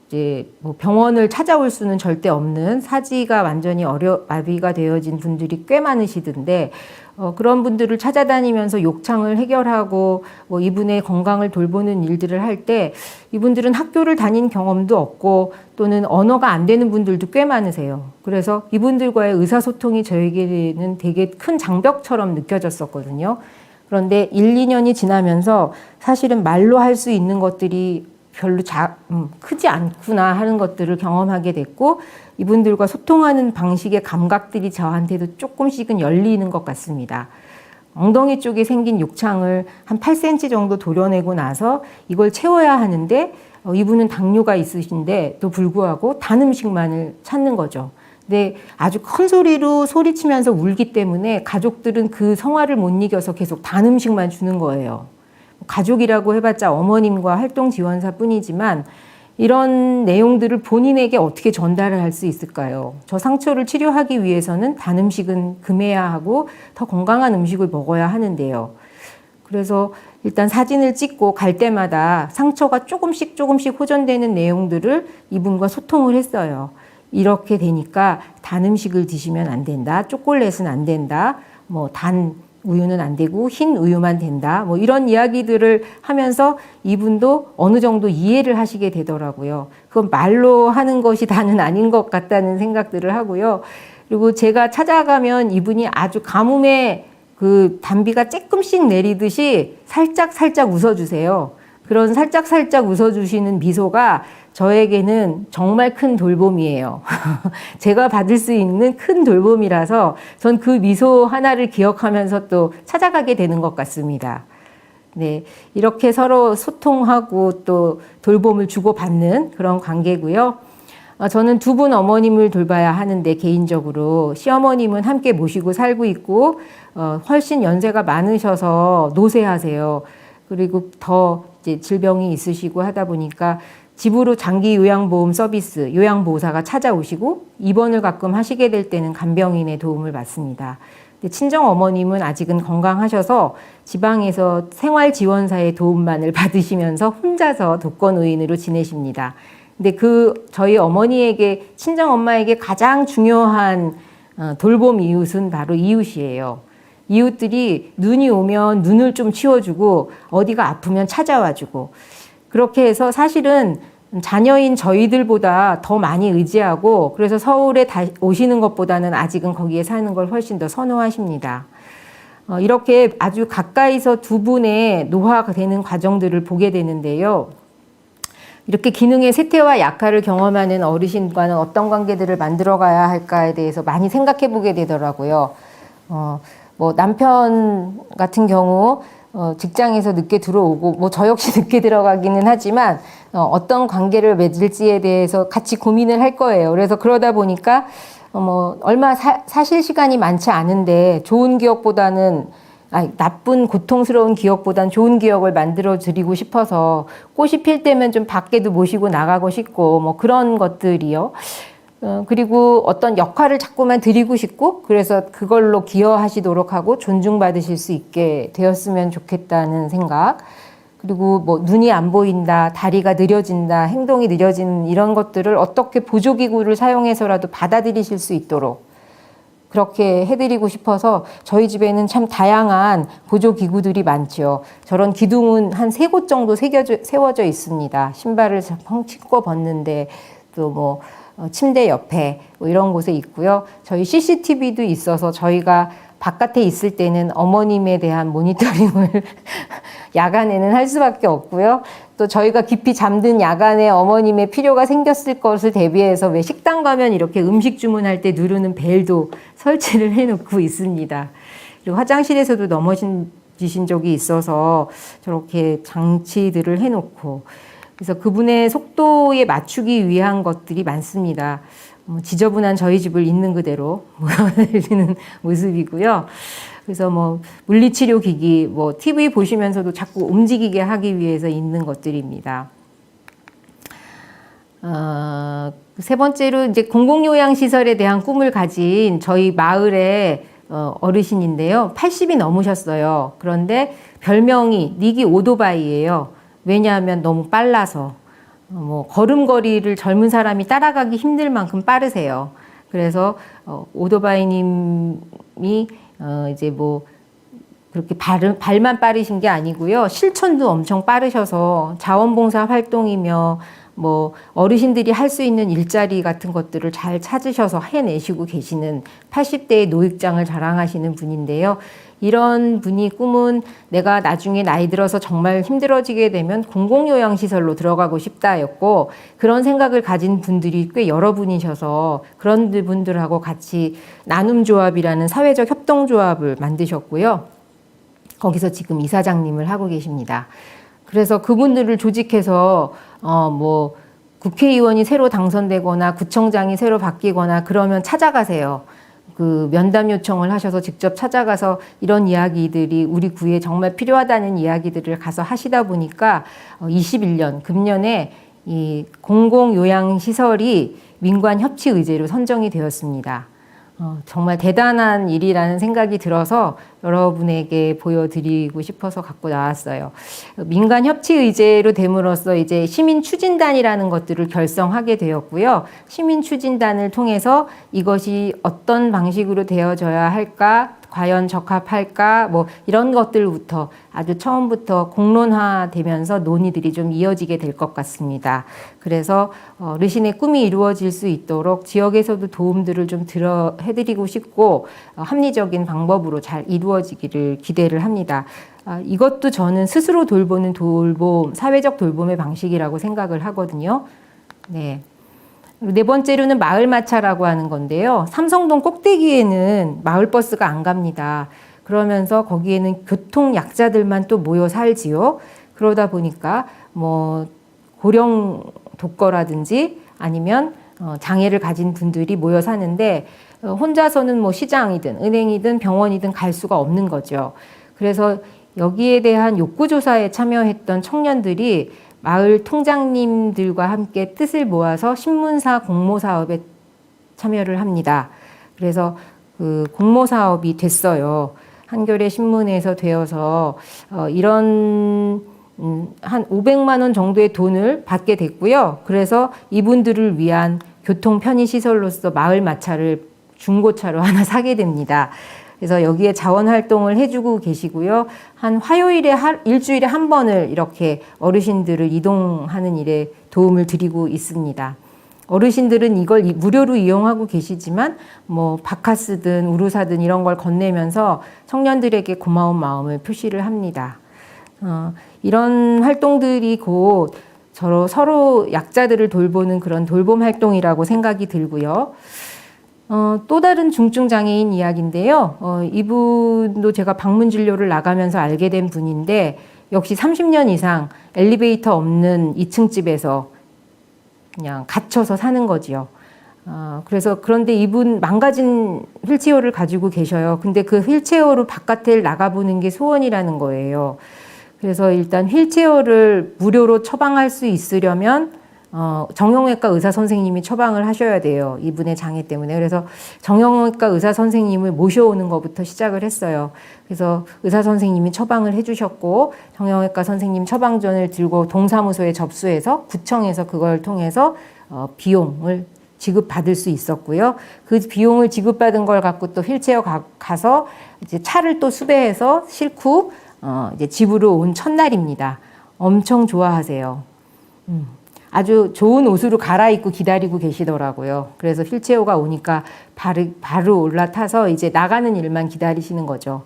이제 뭐 병원을 찾아올 수는 절대 없는 사지가 완전히 마비가 되어진 분들이 꽤 많으시던데 그런 분들을 찾아다니면서 욕창을 해결하고 뭐 이분의 건강을 돌보는 일들을 할 때 이분들은 학교를 다닌 경험도 없고 또는 언어가 안 되는 분들도 꽤 많으세요. 그래서 이분들과의 의사소통이 저에게는 되게 큰 장벽처럼 느껴졌었거든요. 그런데 1, 2년이 지나면서 사실은 말로 할 수 있는 것들이 별로 크지 않구나 하는 것들을 경험하게 됐고, 이분들과 소통하는 방식의 감각들이 저한테도 조금씩은 열리는 것 같습니다. 엉덩이 쪽에 생긴 욕창을 한 8cm 정도 도려내고 나서 이걸 채워야 하는데, 이분은 당뇨가 있으신데도 불구하고 단 음식만을 찾는 거죠. 근데 아주 큰 소리로 소리치면서 울기 때문에 가족들은 그 성화를 못 이겨서 계속 단 음식만 주는 거예요. 가족이라고 해봤자 어머님과 활동 지원사 뿐이지만 이런 내용들을 본인에게 어떻게 전달을 할 수 있을까요? 저 상처를 치료하기 위해서는 단 음식은 금해야 하고 더 건강한 음식을 먹어야 하는데요. 그래서 일단 사진을 찍고 갈 때마다 상처가 조금씩 호전되는 내용들을 이분과 소통을 했어요. 이렇게 되니까 단 음식을 드시면 안 된다. 초콜릿은 안 된다. 단 우유는 안 되고 흰 우유만 된다. 이런 이야기들을 하면서 이분도 어느 정도 이해를 하시게 되더라고요. 그건 말로 하는 것이 다는 아닌 것 같다는 생각들을 하고요. 그리고 제가 찾아가면 이분이 아주 가뭄에 그 단비가 조금씩 내리듯이 살짝 웃어주세요. 그런 살짝 웃어주시는 미소가 저에게는 정말 큰 돌봄이에요. 제가 받을 수 있는 큰 돌봄이라서 전 그 미소 하나를 기억하면서 또 찾아가게 되는 것 같습니다. 네, 이렇게 서로 소통하고 또 돌봄을 주고받는 그런 관계고요. 저는 두 분 어머님을 돌봐야 하는데 개인적으로 시어머님은 함께 모시고 살고 있고 훨씬 연세가 많으셔서 노쇠하세요. 그리고 더 이제 질병이 있으시고 하다 보니까 집으로 장기 요양보험 서비스, 요양보호사가 찾아오시고 입원을 가끔 하시게 될 때는 간병인의 도움을 받습니다. 근데 친정 어머님은 아직은 건강하셔서 지방에서 생활지원사의 도움만을 받으시면서 혼자서 독거노인으로 지내십니다. 근데 저희 어머니에게, 친정 엄마에게 가장 중요한 돌봄 이웃은 바로 이웃이에요. 이웃들이 눈이 오면 눈을 좀 치워주고 어디가 아프면 찾아와주고, 그렇게 해서 사실은 자녀인 저희들보다 더 많이 의지하고, 그래서 서울에 오시는 것보다는 아직은 거기에 사는 걸 훨씬 더 선호하십니다. 이렇게 아주 가까이서 두 분의 노화가 되는 과정들을 보게 되는데요. 이렇게 기능의 쇠퇴와 약화를 경험하는 어르신과는 어떤 관계들을 만들어가야 할까에 대해서 많이 생각해 보게 되더라고요. 남편 같은 경우 직장에서 늦게 들어오고 저 역시 늦게 들어가기는 하지만 어떤 관계를 맺을지에 대해서 같이 고민을 할 거예요. 그래서 그러다 보니까 얼마 사실 시간이 많지 않은데 좋은 기억보다는 나쁜 고통스러운 기억보단 좋은 기억을 만들어 드리고 싶어서 꽃이 필 때면 좀 밖에도 모시고 나가고 싶고 그런 것들이요. 그리고 어떤 역할을 자꾸만 드리고 싶고, 그래서 그걸로 기여하시도록 하고 존중받으실 수 있게 되었으면 좋겠다는 생각. 그리고 눈이 안 보인다, 다리가 느려진다, 행동이 느려지는 이런 것들을 어떻게 보조기구를 사용해서라도 받아들이실 수 있도록 그렇게 해드리고 싶어서 저희 집에는 참 다양한 보조기구들이 많죠. 저런 기둥은 한 3곳 정도 세워져 있습니다. 신발을 신고 벗는데 또 침대 옆에 이런 곳에 있고요. 저희 CCTV도 있어서 저희가 바깥에 있을 때는 어머님에 대한 모니터링을 야간에는 할 수밖에 없고요. 또 저희가 깊이 잠든 야간에 어머님의 필요가 생겼을 것을 대비해서 왜 식당 가면 이렇게 음식 주문할 때 누르는 벨도 설치를 해놓고 있습니다. 그리고 화장실에서도 넘어지신 적이 있어서 저렇게 장치들을 해놓고, 그래서 그분의 속도에 맞추기 위한 것들이 많습니다. 지저분한 저희 집을 있는 그대로 보여드리는 모습이고요. 그래서 물리치료 기기, TV 보시면서도 자꾸 움직이게 하기 위해서 있는 것들입니다. 세 번째로 이제 공공요양시설에 대한 꿈을 가진 저희 마을의 어르신인데요. 80이 넘으셨어요. 그런데 별명이 닉이 오토바이예요. 왜냐하면 너무 빨라서. 걸음걸이를 젊은 사람이 따라가기 힘들 만큼 빠르세요. 그래서 오토바이님이 이제 그렇게 발만 빠르신 게 아니고요. 실천도 엄청 빠르셔서 자원봉사 활동이며 어르신들이 할 수 있는 일자리 같은 것들을 잘 찾으셔서 해내시고 계시는 80대의 노익장을 자랑하시는 분인데요. 이런 분이 꿈은 내가 나중에 나이 들어서 정말 힘들어지게 되면 공공요양시설로 들어가고 싶다였고, 그런 생각을 가진 분들이 꽤 여러 분이셔서 그런 분들하고 같이 나눔조합이라는 사회적 협동조합을 만드셨고요. 거기서 지금 이사장님을 하고 계십니다. 그래서 그분들을 조직해서 뭐 국회의원이 새로 당선되거나 구청장이 새로 바뀌거나 그러면 찾아가세요. 그 면담 요청을 하셔서 직접 찾아가서 이런 이야기들이 우리 구에 정말 필요하다는 이야기들을 가서 하시다 보니까 21년 금년에 이 공공요양시설이 민관협치의제로 선정이 되었습니다. 정말 대단한 일이라는 생각이 들어서 여러분에게 보여드리고 싶어서 갖고 나왔어요. 민간협치의제로 됨으로써 이제 시민추진단이라는 것들을 결성하게 되었고요. 시민추진단을 통해서 이것이 어떤 방식으로 되어져야 할까, 과연 적합할까, 뭐 이런 것들부터 아주 처음부터 공론화되면서 논의들이 좀 이어지게 될 것 같습니다. 그래서 어르신의 꿈이 이루어질 수 있도록 지역에서도 도움들을 좀 해드리고 싶고 합리적인 방법으로 잘 이루어지기를 기대를 합니다. 이것도 저는 스스로 돌보는 돌봄, 사회적 돌봄의 방식이라고 생각을 하거든요. 네. 네 번째로는 마을마차라고 하는 건데요. 삼성동 꼭대기에는 마을버스가 안 갑니다. 그러면서 거기에는 교통약자들만 또 모여 살지요. 그러다 보니까 뭐 고령 독거라든지 아니면 장애를 가진 분들이 모여 사는데 혼자서는 뭐 시장이든 은행이든 병원이든 갈 수가 없는 거죠. 그래서 여기에 대한 욕구조사에 참여했던 청년들이 마을 통장님들과 함께 뜻을 모아서 신문사 공모사업에 참여를 합니다. 그래서 그 공모사업이 됐어요. 한겨레 신문에서 되어서 이런 한 500만 원 정도의 돈을 받게 됐고요. 그래서 이분들을 위한 교통 편의시설로서 마을 마차를 중고차로 하나 사게 됩니다. 그래서 여기에 자원활동을 해주고 계시고요. 한 화요일에 일주일에 한 번을 이렇게 어르신들을 이동하는 일에 도움을 드리고 있습니다. 어르신들은 이걸 무료로 이용하고 계시지만 뭐 바카스든 우루사든 이런 걸 건네면서 청년들에게 고마운 마음을 표시를 합니다. 이런 활동들이 곧 서로 약자들을 돌보는 그런 돌봄 활동이라고 생각이 들고요. 또 다른 중증장애인 이야기인데요. 이분도 제가 방문 진료를 나가면서 알게 된 분인데 역시 30년 이상 엘리베이터 없는 2층 집에서 그냥 갇혀서 사는 거지요. 그래서 그런데 이분 망가진 휠체어를 가지고 계셔요. 근데 그 휠체어로 바깥에 나가보는 게 소원이라는 거예요. 그래서 일단 휠체어를 무료로 처방할 수 있으려면 정형외과 의사 선생님이 처방을 하셔야 돼요. 이분의 장애 때문에. 그래서 정형외과 의사 선생님을 모셔오는 것부터 시작을 했어요. 그래서 의사 선생님이 처방을 해주셨고 정형외과 선생님 처방전을 들고 동사무소에 접수해서 구청에서 그걸 통해서 비용을 지급받을 수 있었고요. 그 비용을 지급받은 걸 갖고 또 휠체어 가서 이제 차를 또 수배해서 싣고 이제 집으로 온 첫날입니다. 엄청 좋아하세요. 아주 좋은 옷으로 갈아입고 기다리고 계시더라고요. 그래서 휠체어가 오니까 바로 올라타서 이제 나가는 일만 기다리시는 거죠.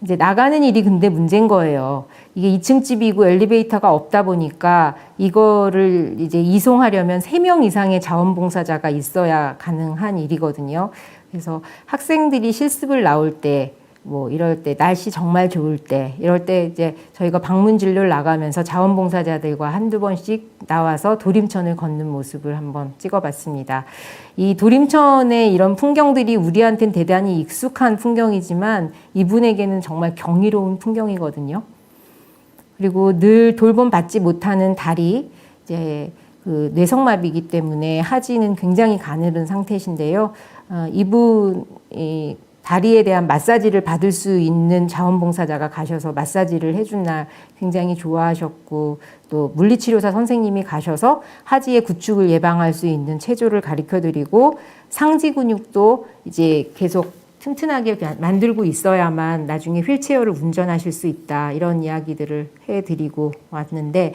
이제 나가는 일이 근데 문제인 거예요. 이게 2층 집이고 엘리베이터가 없다 보니까 이거를 이제 이송하려면 3명 이상의 자원봉사자가 있어야 가능한 일이거든요. 그래서 학생들이 실습을 나올 때 뭐 이럴 때 날씨 정말 좋을 때 이럴 때 이제 저희가 방문 진료를 나가면서 자원봉사자들과 한두 번씩 나와서 도림천을 걷는 모습을 한번 찍어봤습니다. 이 도림천의 이런 풍경들이 우리한테는 대단히 익숙한 풍경이지만 이분에게는 정말 경이로운 풍경이거든요. 그리고 늘 돌봄 받지 못하는 다리, 이제 그 뇌성마비이기 때문에 하지는 굉장히 가늘은 상태신데요. 이분이 다리에 대한 마사지를 받을 수 있는 자원봉사자가 가셔서 마사지를 해준 날 굉장히 좋아하셨고, 또 물리치료사 선생님이 가셔서 하지의 구축을 예방할 수 있는 체조를 가르쳐드리고, 상지 근육도 이제 계속 튼튼하게 만들고 있어야만 나중에 휠체어를 운전하실 수 있다, 이런 이야기들을 해드리고 왔는데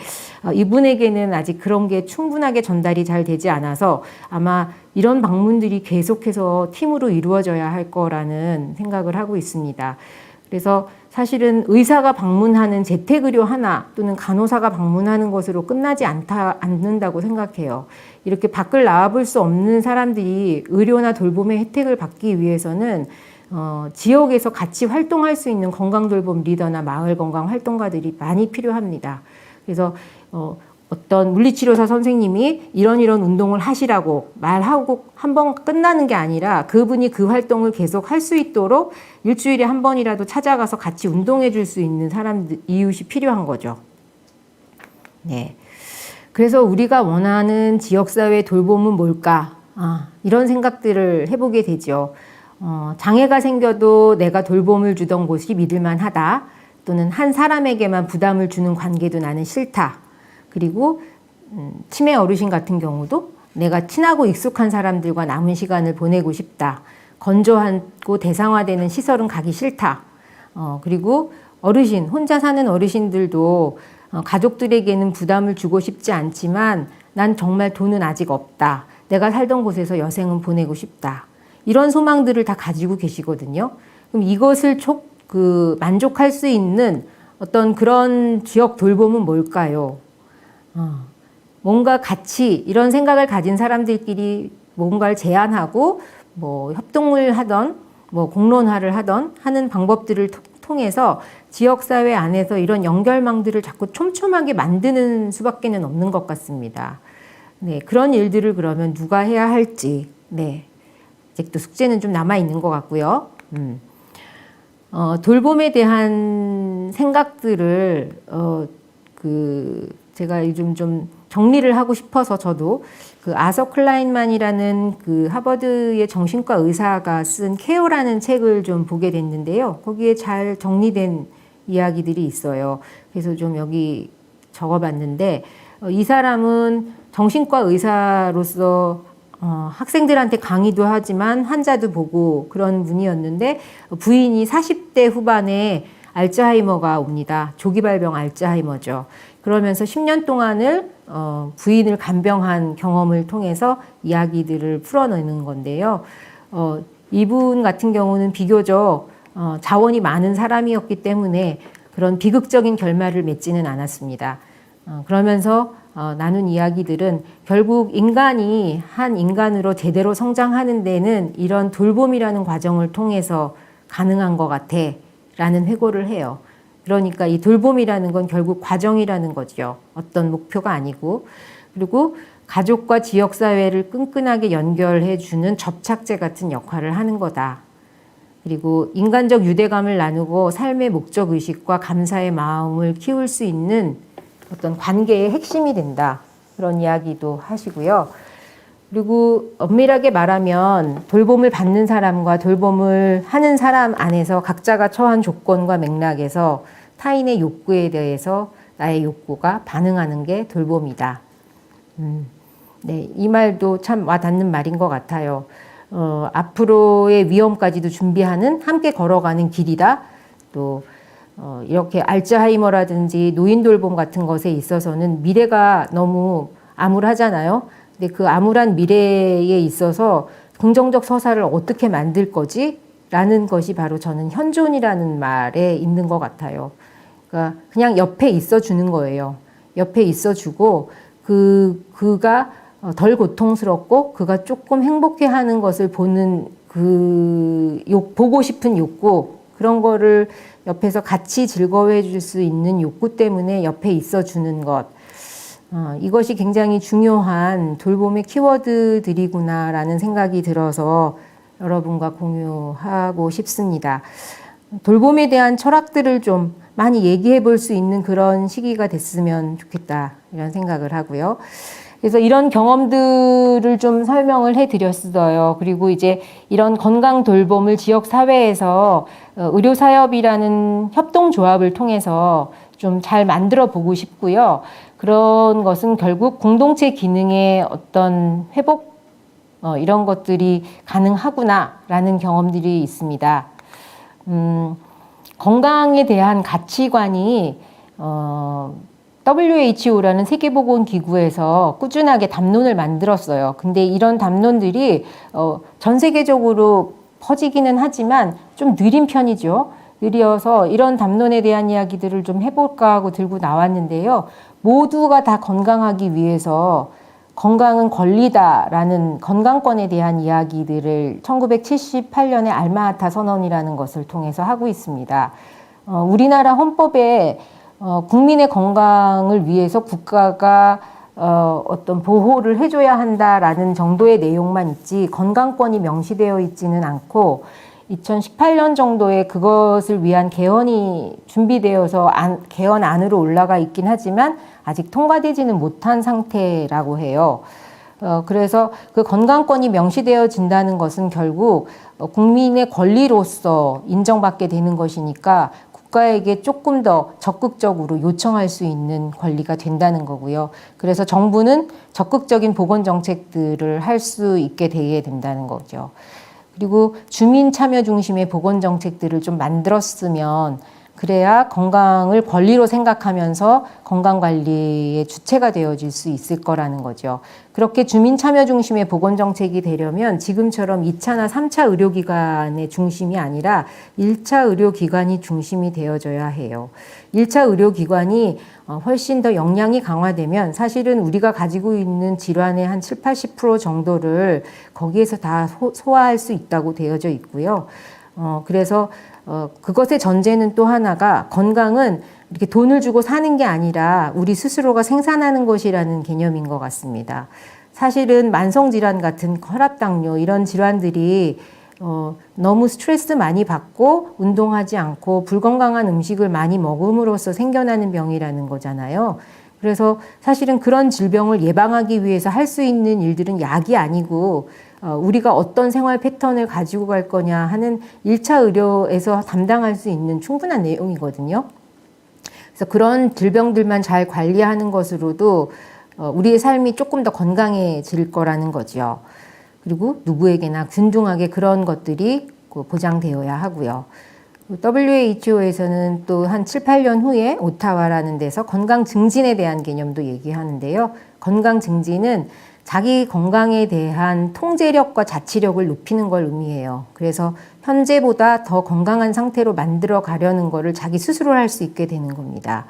이분에게는 아직 그런 게 충분하게 전달이 잘 되지 않아서 아마 이런 방문들이 계속해서 팀으로 이루어져야 할 거라는 생각을 하고 있습니다. 그래서 사실은 의사가 방문하는 재택의료 하나 또는 간호사가 방문하는 것으로 끝나지 않는다고 생각해요. 이렇게 밖을 나와볼 수 없는 사람들이 의료나 돌봄의 혜택을 받기 위해서는 지역에서 같이 활동할 수 있는 건강돌봄 리더나 마을건강 활동가들이 많이 필요합니다. 그래서 어떤 물리치료사 선생님이 이런 운동을 하시라고 말하고 한번 끝나는 게 아니라 그분이 그 활동을 계속 할 수 있도록 일주일에 한 번이라도 찾아가서 같이 운동해 줄 수 있는 사람들, 이웃이 필요한 거죠. 네. 그래서 우리가 원하는 지역사회 돌봄은 뭘까? 이런 생각들을 해보게 되죠. 장애가 생겨도 내가 돌봄을 주던 곳이 믿을만 하다. 또는 한 사람에게만 부담을 주는 관계도 나는 싫다. 그리고 치매 어르신 같은 경우도 내가 친하고 익숙한 사람들과 남은 시간을 보내고 싶다. 건조하고 대상화되는 시설은 가기 싫다. 그리고 혼자 사는 어르신들도 가족들에게는 부담을 주고 싶지 않지만 난 정말 돈은 아직 없다. 내가 살던 곳에서 여생은 보내고 싶다. 이런 소망들을 다 가지고 계시거든요. 그럼 이것을 만족할 수 있는 어떤 그런 지역 돌봄은 뭘까요? 뭔가 같이 이런 생각을 가진 사람들끼리 뭔가를 제안하고 협동을 하던 공론화를 하던 하는 방법들을 통해서 지역사회 안에서 이런 연결망들을 자꾸 촘촘하게 만드는 수밖에는 없는 것 같습니다. 네, 그런 일들을 그러면 누가 해야 할지, 네, 아직도 숙제는 좀 남아 있는 것 같고요. 돌봄에 대한 생각들을 제가 요즘 좀 정리를 하고 싶어서 저도 아서 클라인만이라는 하버드의 정신과 의사가 쓴 케어라는 책을 좀 보게 됐는데요. 거기에 잘 정리된 이야기들이 있어요. 그래서 좀 여기 적어봤는데 이 사람은 정신과 의사로서 학생들한테 강의도 하지만 환자도 보고 그런 분이었는데 부인이 40대 후반에 알츠하이머가 옵니다. 조기발병 알츠하이머죠. 그러면서 10년 동안을 부인을 간병한 경험을 통해서 이야기들을 풀어내는 건데요. 이분 같은 경우는 비교적 자원이 많은 사람이었기 때문에 그런 비극적인 결말을 맺지는 않았습니다. 그러면서 나눈 이야기들은 결국 인간이 한 인간으로 제대로 성장하는 데는 이런 돌봄이라는 과정을 통해서 가능한 것 같아 라는 회고를 해요. 그러니까 이 돌봄이라는 건 결국 과정이라는 거죠. 어떤 목표가 아니고. 그리고 가족과 지역사회를 끈끈하게 연결해주는 접착제 같은 역할을 하는 거다. 그리고 인간적 유대감을 나누고 삶의 목적의식과 감사의 마음을 키울 수 있는 어떤 관계의 핵심이 된다. 그런 이야기도 하시고요. 그리고 엄밀하게 말하면 돌봄을 받는 사람과 돌봄을 하는 사람 안에서 각자가 처한 조건과 맥락에서 타인의 욕구에 대해서 나의 욕구가 반응하는 게 돌봄이다. 네, 이 말도 참 와닿는 말인 것 같아요. 앞으로의 위험까지도 준비하는 함께 걸어가는 길이다. 또 이렇게 알츠하이머라든지 노인 돌봄 같은 것에 있어서는 미래가 너무 암울하잖아요. 근데 그 암울한 미래에 있어서 긍정적 서사를 어떻게 만들 거지? 라는 것이 바로 저는 현존이라는 말에 있는 것 같아요. 그러니까 그냥 옆에 있어 주는 거예요. 옆에 있어 주고 그가 덜 고통스럽고 그가 조금 행복해하는 것을 보는 보고 싶은 욕구, 그런 거를 옆에서 같이 즐거워해 줄 수 있는 욕구 때문에 옆에 있어 주는 것. 이것이 굉장히 중요한 돌봄의 키워드들이구나라는 생각이 들어서 여러분과 공유하고 싶습니다. 돌봄에 대한 철학들을 좀 많이 얘기해 볼 수 있는 그런 시기가 됐으면 좋겠다, 이런 생각을 하고요. 그래서 이런 경험들을 좀 설명을 해 드렸어요. 그리고 이제 이런 건강 돌봄을 지역 사회에서 의료사협이라는 협동조합을 통해서 좀 잘 만들어 보고 싶고요. 그런 것은 결국 공동체 기능의 어떤 회복, 이런 것들이 가능하구나라는 경험들이 있습니다. 건강에 대한 가치관이 WHO라는 세계보건기구에서 꾸준하게 담론을 만들었어요. 근데 이런 담론들이 전 세계적으로 퍼지기는 하지만 좀 느린 편이죠. 일이어서 이런 담론에 대한 이야기들을 좀 해볼까 하고 들고 나왔는데요. 모두가 다 건강하기 위해서 건강은 권리다라는 건강권에 대한 이야기들을 1978년에 알마아타 선언이라는 것을 통해서 하고 있습니다. 우리나라 헌법에 국민의 건강을 위해서 국가가 어떤 보호를 해줘야 한다라는 정도의 내용만 있지 건강권이 명시되어 있지는 않고 2018년 정도에 그것을 위한 개헌이 준비되어서 개헌 안으로 올라가 있긴 하지만 아직 통과되지는 못한 상태라고 해요. 그래서 그 건강권이 명시되어진다는 것은 결국 국민의 권리로서 인정받게 되는 것이니까 국가에게 조금 더 적극적으로 요청할 수 있는 권리가 된다는 거고요. 그래서 정부는 적극적인 보건 정책들을 할 수 있게 되게 된다는 거죠. 그리고 주민 참여 중심의 보건 정책들을 좀 만들었으면 그래야 건강을 권리로 생각하면서 건강관리의 주체가 되어질 수 있을 거라는 거죠. 그렇게 주민 참여 중심의 보건 정책이 되려면 지금처럼 2차나 3차 의료기관의 중심이 아니라 1차 의료기관이 중심이 되어져야 해요. 1차 의료기관이 훨씬 더 역량이 강화되면 사실은 우리가 가지고 있는 질환의 한 7, 80% 정도를 거기에서 다 소화할 수 있다고 되어져 있고요. 그래서 그것의 전제는 또 하나가 건강은 이렇게 돈을 주고 사는 게 아니라 우리 스스로가 생산하는 것이라는 개념인 것 같습니다. 사실은 만성질환 같은 혈압당뇨 이런 질환들이 너무 스트레스 많이 받고 운동하지 않고 불건강한 음식을 많이 먹음으로써 생겨나는 병이라는 거잖아요. 그래서 사실은 그런 질병을 예방하기 위해서 할 수 있는 일들은 약이 아니고 우리가 어떤 생활 패턴을 가지고 갈 거냐 하는 1차 의료에서 담당할 수 있는 충분한 내용이거든요. 그래서 그런 질병들만 잘 관리하는 것으로도 우리의 삶이 조금 더 건강해질 거라는 거죠. 그리고 누구에게나 균등하게 그런 것들이 보장되어야 하고요. WHO에서는 또 한 7, 8년 후에 오타와라는 데서 건강 증진에 대한 개념도 얘기하는데요. 건강 증진은 자기 건강에 대한 통제력과 자치력을 높이는 걸 의미해요. 그래서 현재보다 더 건강한 상태로 만들어 가려는 거를 자기 스스로 할 수 있게 되는 겁니다.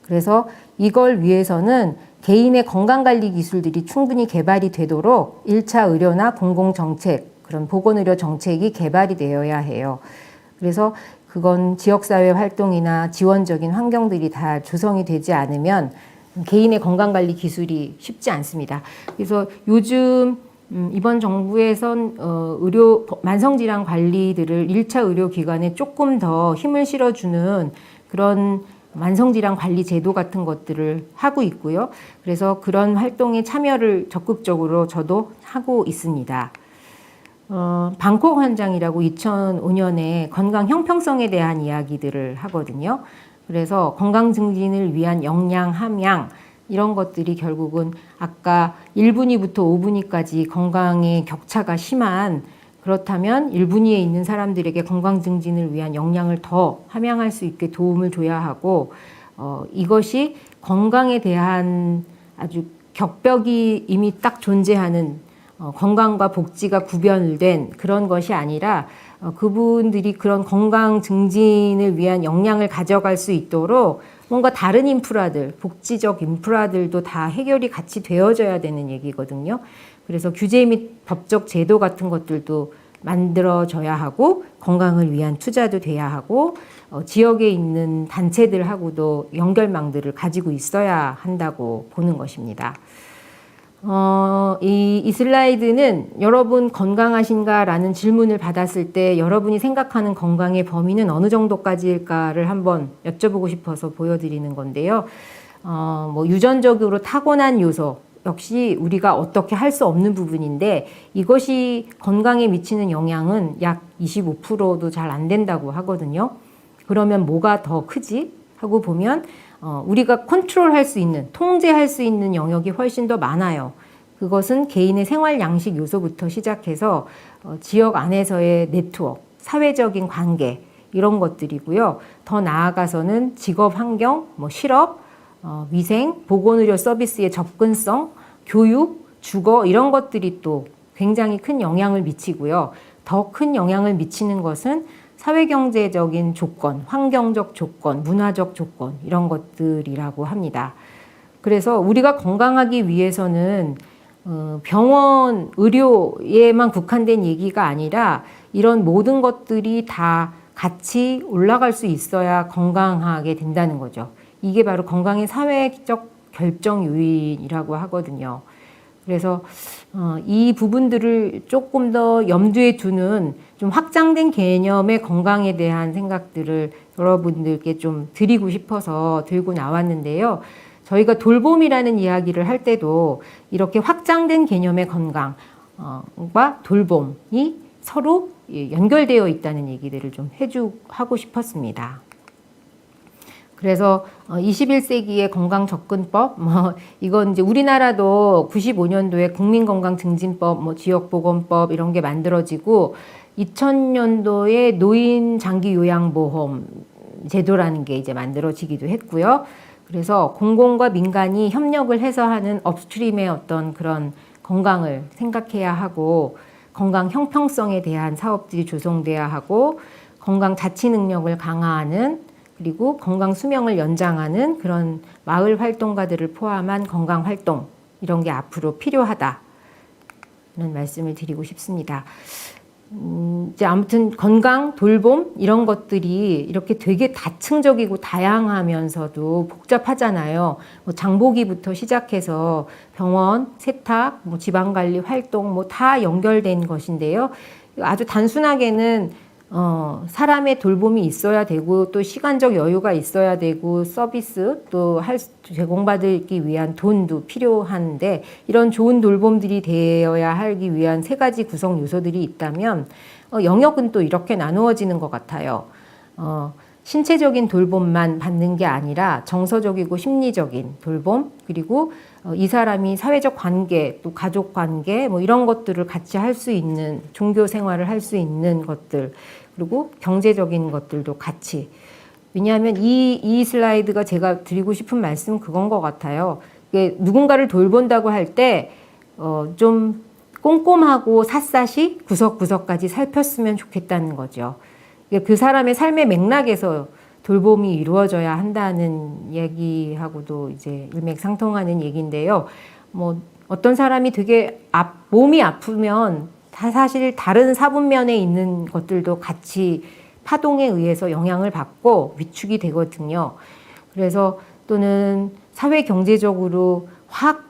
그래서 이걸 위해서는 개인의 건강관리 기술들이 충분히 개발이 되도록 1차 의료나 공공정책, 그런 보건의료 정책이 개발이 되어야 해요. 그래서 그건 지역사회 활동이나 지원적인 환경들이 다 조성이 되지 않으면 개인의 건강관리 기술이 쉽지 않습니다. 그래서 요즘 이번 정부에선 만성질환 관리들을 1차 의료기관에 조금 더 힘을 실어주는 그런 만성질환 관리 제도 같은 것들을 하고 있고요. 그래서 그런 활동에 참여를 적극적으로 저도 하고 있습니다. 방콕 현장이라고 2005년에 건강 형평성에 대한 이야기들을 하거든요. 그래서 건강 증진을 위한 역량, 함량 이런 것들이 결국은 아까 1분위부터 5분위까지 건강의 격차가 심한 그렇다면 1분위에 있는 사람들에게 건강 증진을 위한 역량을 더 함양할 수 있게 도움을 줘야 하고 이것이 건강에 대한 아주 격벽이 이미 딱 존재하는 건강과 복지가 구별된 그런 것이 아니라 그분들이 그런 건강 증진을 위한 역량을 가져갈 수 있도록 뭔가 다른 인프라들, 복지적 인프라들도 다 해결이 같이 되어져야 되는 얘기거든요. 그래서 규제 및 법적 제도 같은 것들도 만들어져야 하고 건강을 위한 투자도 돼야 하고 지역에 있는 단체들하고도 연결망들을 가지고 있어야 한다고 보는 것입니다. 이 슬라이드는 여러분 건강하신가라는 질문을 받았을 때 여러분이 생각하는 건강의 범위는 어느 정도까지일까를 한번 여쭤보고 싶어서 보여드리는 건데요. 유전적으로 타고난 요소 역시 우리가 어떻게 할 수 없는 부분인데 이것이 건강에 미치는 영향은 약 25%도 잘 안 된다고 하거든요. 그러면 뭐가 더 크지? 하고 보면 우리가 컨트롤할 수 있는, 통제할 수 있는 영역이 훨씬 더 많아요. 그것은 개인의 생활 양식 요소부터 시작해서 지역 안에서의 네트워크, 사회적인 관계 이런 것들이고요. 더 나아가서는 직업 환경, 실업, 위생, 보건의료 서비스의 접근성, 교육, 주거 이런 것들이 또 굉장히 큰 영향을 미치고요. 더 큰 영향을 미치는 것은 사회경제적인 조건, 환경적 조건, 문화적 조건 이런 것들이라고 합니다. 그래서 우리가 건강하기 위해서는 병원, 의료에만 국한된 얘기가 아니라 이런 모든 것들이 다 같이 올라갈 수 있어야 건강하게 된다는 거죠. 이게 바로 건강의 사회적 결정 요인이라고 하거든요. 그래서 이 부분들을 조금 더 염두에 두는 좀 확장된 개념의 건강에 대한 생각들을 여러분들께 좀 드리고 싶어서 들고 나왔는데요. 저희가 돌봄이라는 이야기를 할 때도 이렇게 확장된 개념의 건강과 돌봄이 서로 연결되어 있다는 얘기들을 좀 하고 싶었습니다. 그래서 21세기의 건강접근법, 이건 이제 우리나라도 95년도에 국민건강증진법, 지역보건법 이런 게 만들어지고 2000년도에 노인장기요양보험 제도라는 게 이제 만들어지기도 했고요. 그래서 공공과 민간이 협력을 해서 하는 업스트림의 어떤 그런 건강을 생각해야 하고 건강 형평성에 대한 사업들이 조성돼야 하고 건강 자치 능력을 강화하는 그리고 건강 수명을 연장하는 그런 마을 활동가들을 포함한 건강 활동 이런 게 앞으로 필요하다는 말씀을 드리고 싶습니다. 이제 아무튼 건강, 돌봄 이런 것들이 이렇게 되게 다층적이고 다양하면서도 복잡하잖아요. 장보기부터 시작해서 병원, 세탁, 지방관리 활동 다 연결된 것인데요. 아주 단순하게는 사람의 돌봄이 있어야 되고 또 시간적 여유가 있어야 되고 서비스 또 제공받기 위한 돈도 필요한데 이런 좋은 돌봄들이 되어야 하기 위한 세 가지 구성 요소들이 있다면 영역은 또 이렇게 나누어지는 것 같아요. 신체적인 돌봄만 받는 게 아니라 정서적이고 심리적인 돌봄 그리고 이 사람이 사회적 관계 또 가족 관계 이런 것들을 같이 할 수 있는 종교 생활을 할 수 있는 것들 그리고 경제적인 것들도 같이 왜냐하면 이 슬라이드가 제가 드리고 싶은 말씀은 그건 것 같아요. 누군가를 돌본다고 할 때 좀 꼼꼼하고 샅샅이 구석구석까지 살폈으면 좋겠다는 거죠. 그 사람의 삶의 맥락에서 돌봄이 이루어져야 한다는 얘기하고도 이제 일맥상통하는 얘기인데요. 어떤 사람이 되게 몸이 아프면 사실 다른 사분면에 있는 것들도 같이 파동에 의해서 영향을 받고 위축이 되거든요. 그래서 또는 사회 경제적으로 확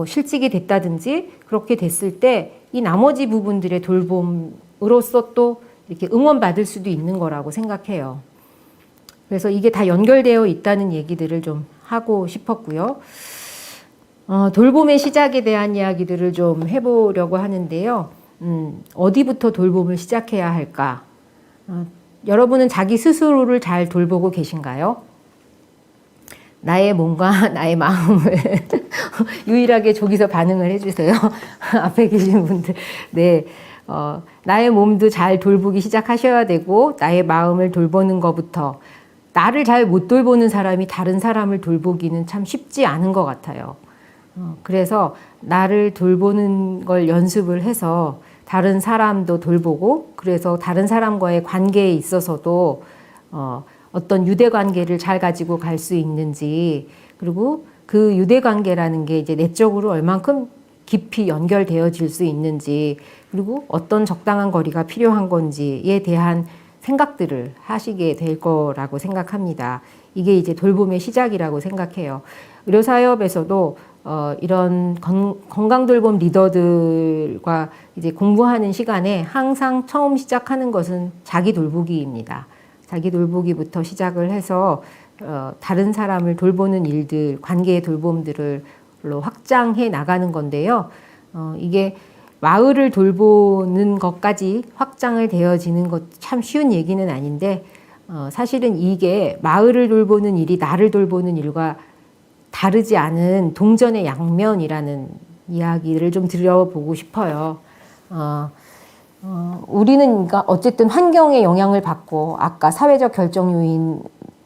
실직이 됐다든지 그렇게 됐을 때 이 나머지 부분들의 돌봄으로서 또 이렇게 응원받을 수도 있는 거라고 생각해요. 그래서 이게 다 연결되어 있다는 얘기들을 좀 하고 싶었고요. 돌봄의 시작에 대한 이야기들을 좀 해보려고 하는데요. 어디부터 돌봄을 시작해야 할까? 여러분은 자기 스스로를 잘 돌보고 계신가요? 나의 몸과 나의 마음을 유일하게 저기서 반응을 해주세요. 앞에 계신 분들. 네. 나의 몸도 잘 돌보기 시작하셔야 되고 나의 마음을 돌보는 것부터 나를 잘 못 돌보는 사람이 다른 사람을 돌보기는 참 쉽지 않은 것 같아요. 그래서 나를 돌보는 걸 연습을 해서 다른 사람도 돌보고 그래서 다른 사람과의 관계에 있어서도 어떤 유대관계를 잘 가지고 갈 수 있는지 그리고 그 유대관계라는 게 이제 내적으로 얼만큼 깊이 연결되어질 수 있는지 그리고 어떤 적당한 거리가 필요한 건지에 대한 생각들을 하시게 될 거라고 생각합니다. 이게 이제 돌봄의 시작이라고 생각해요. 의료사업에서도 이런 건강돌봄 리더들과 이제 공부하는 시간에 항상 처음 시작하는 것은 자기 돌보기입니다. 자기 돌보기부터 시작을 해서 다른 사람을 돌보는 일들, 관계의 돌봄들을 확장해 나가는 건데요. 이게 마을을 돌보는 것까지 확장을 되어지는 것 참 쉬운 얘기는 아닌데 사실은 이게 마을을 돌보는 일이 나를 돌보는 일과 다르지 않은 동전의 양면이라는 이야기를 좀 드려보고 싶어요. 우리는 그러니까 어쨌든 환경의 영향을 받고 아까 사회적 결정 요인,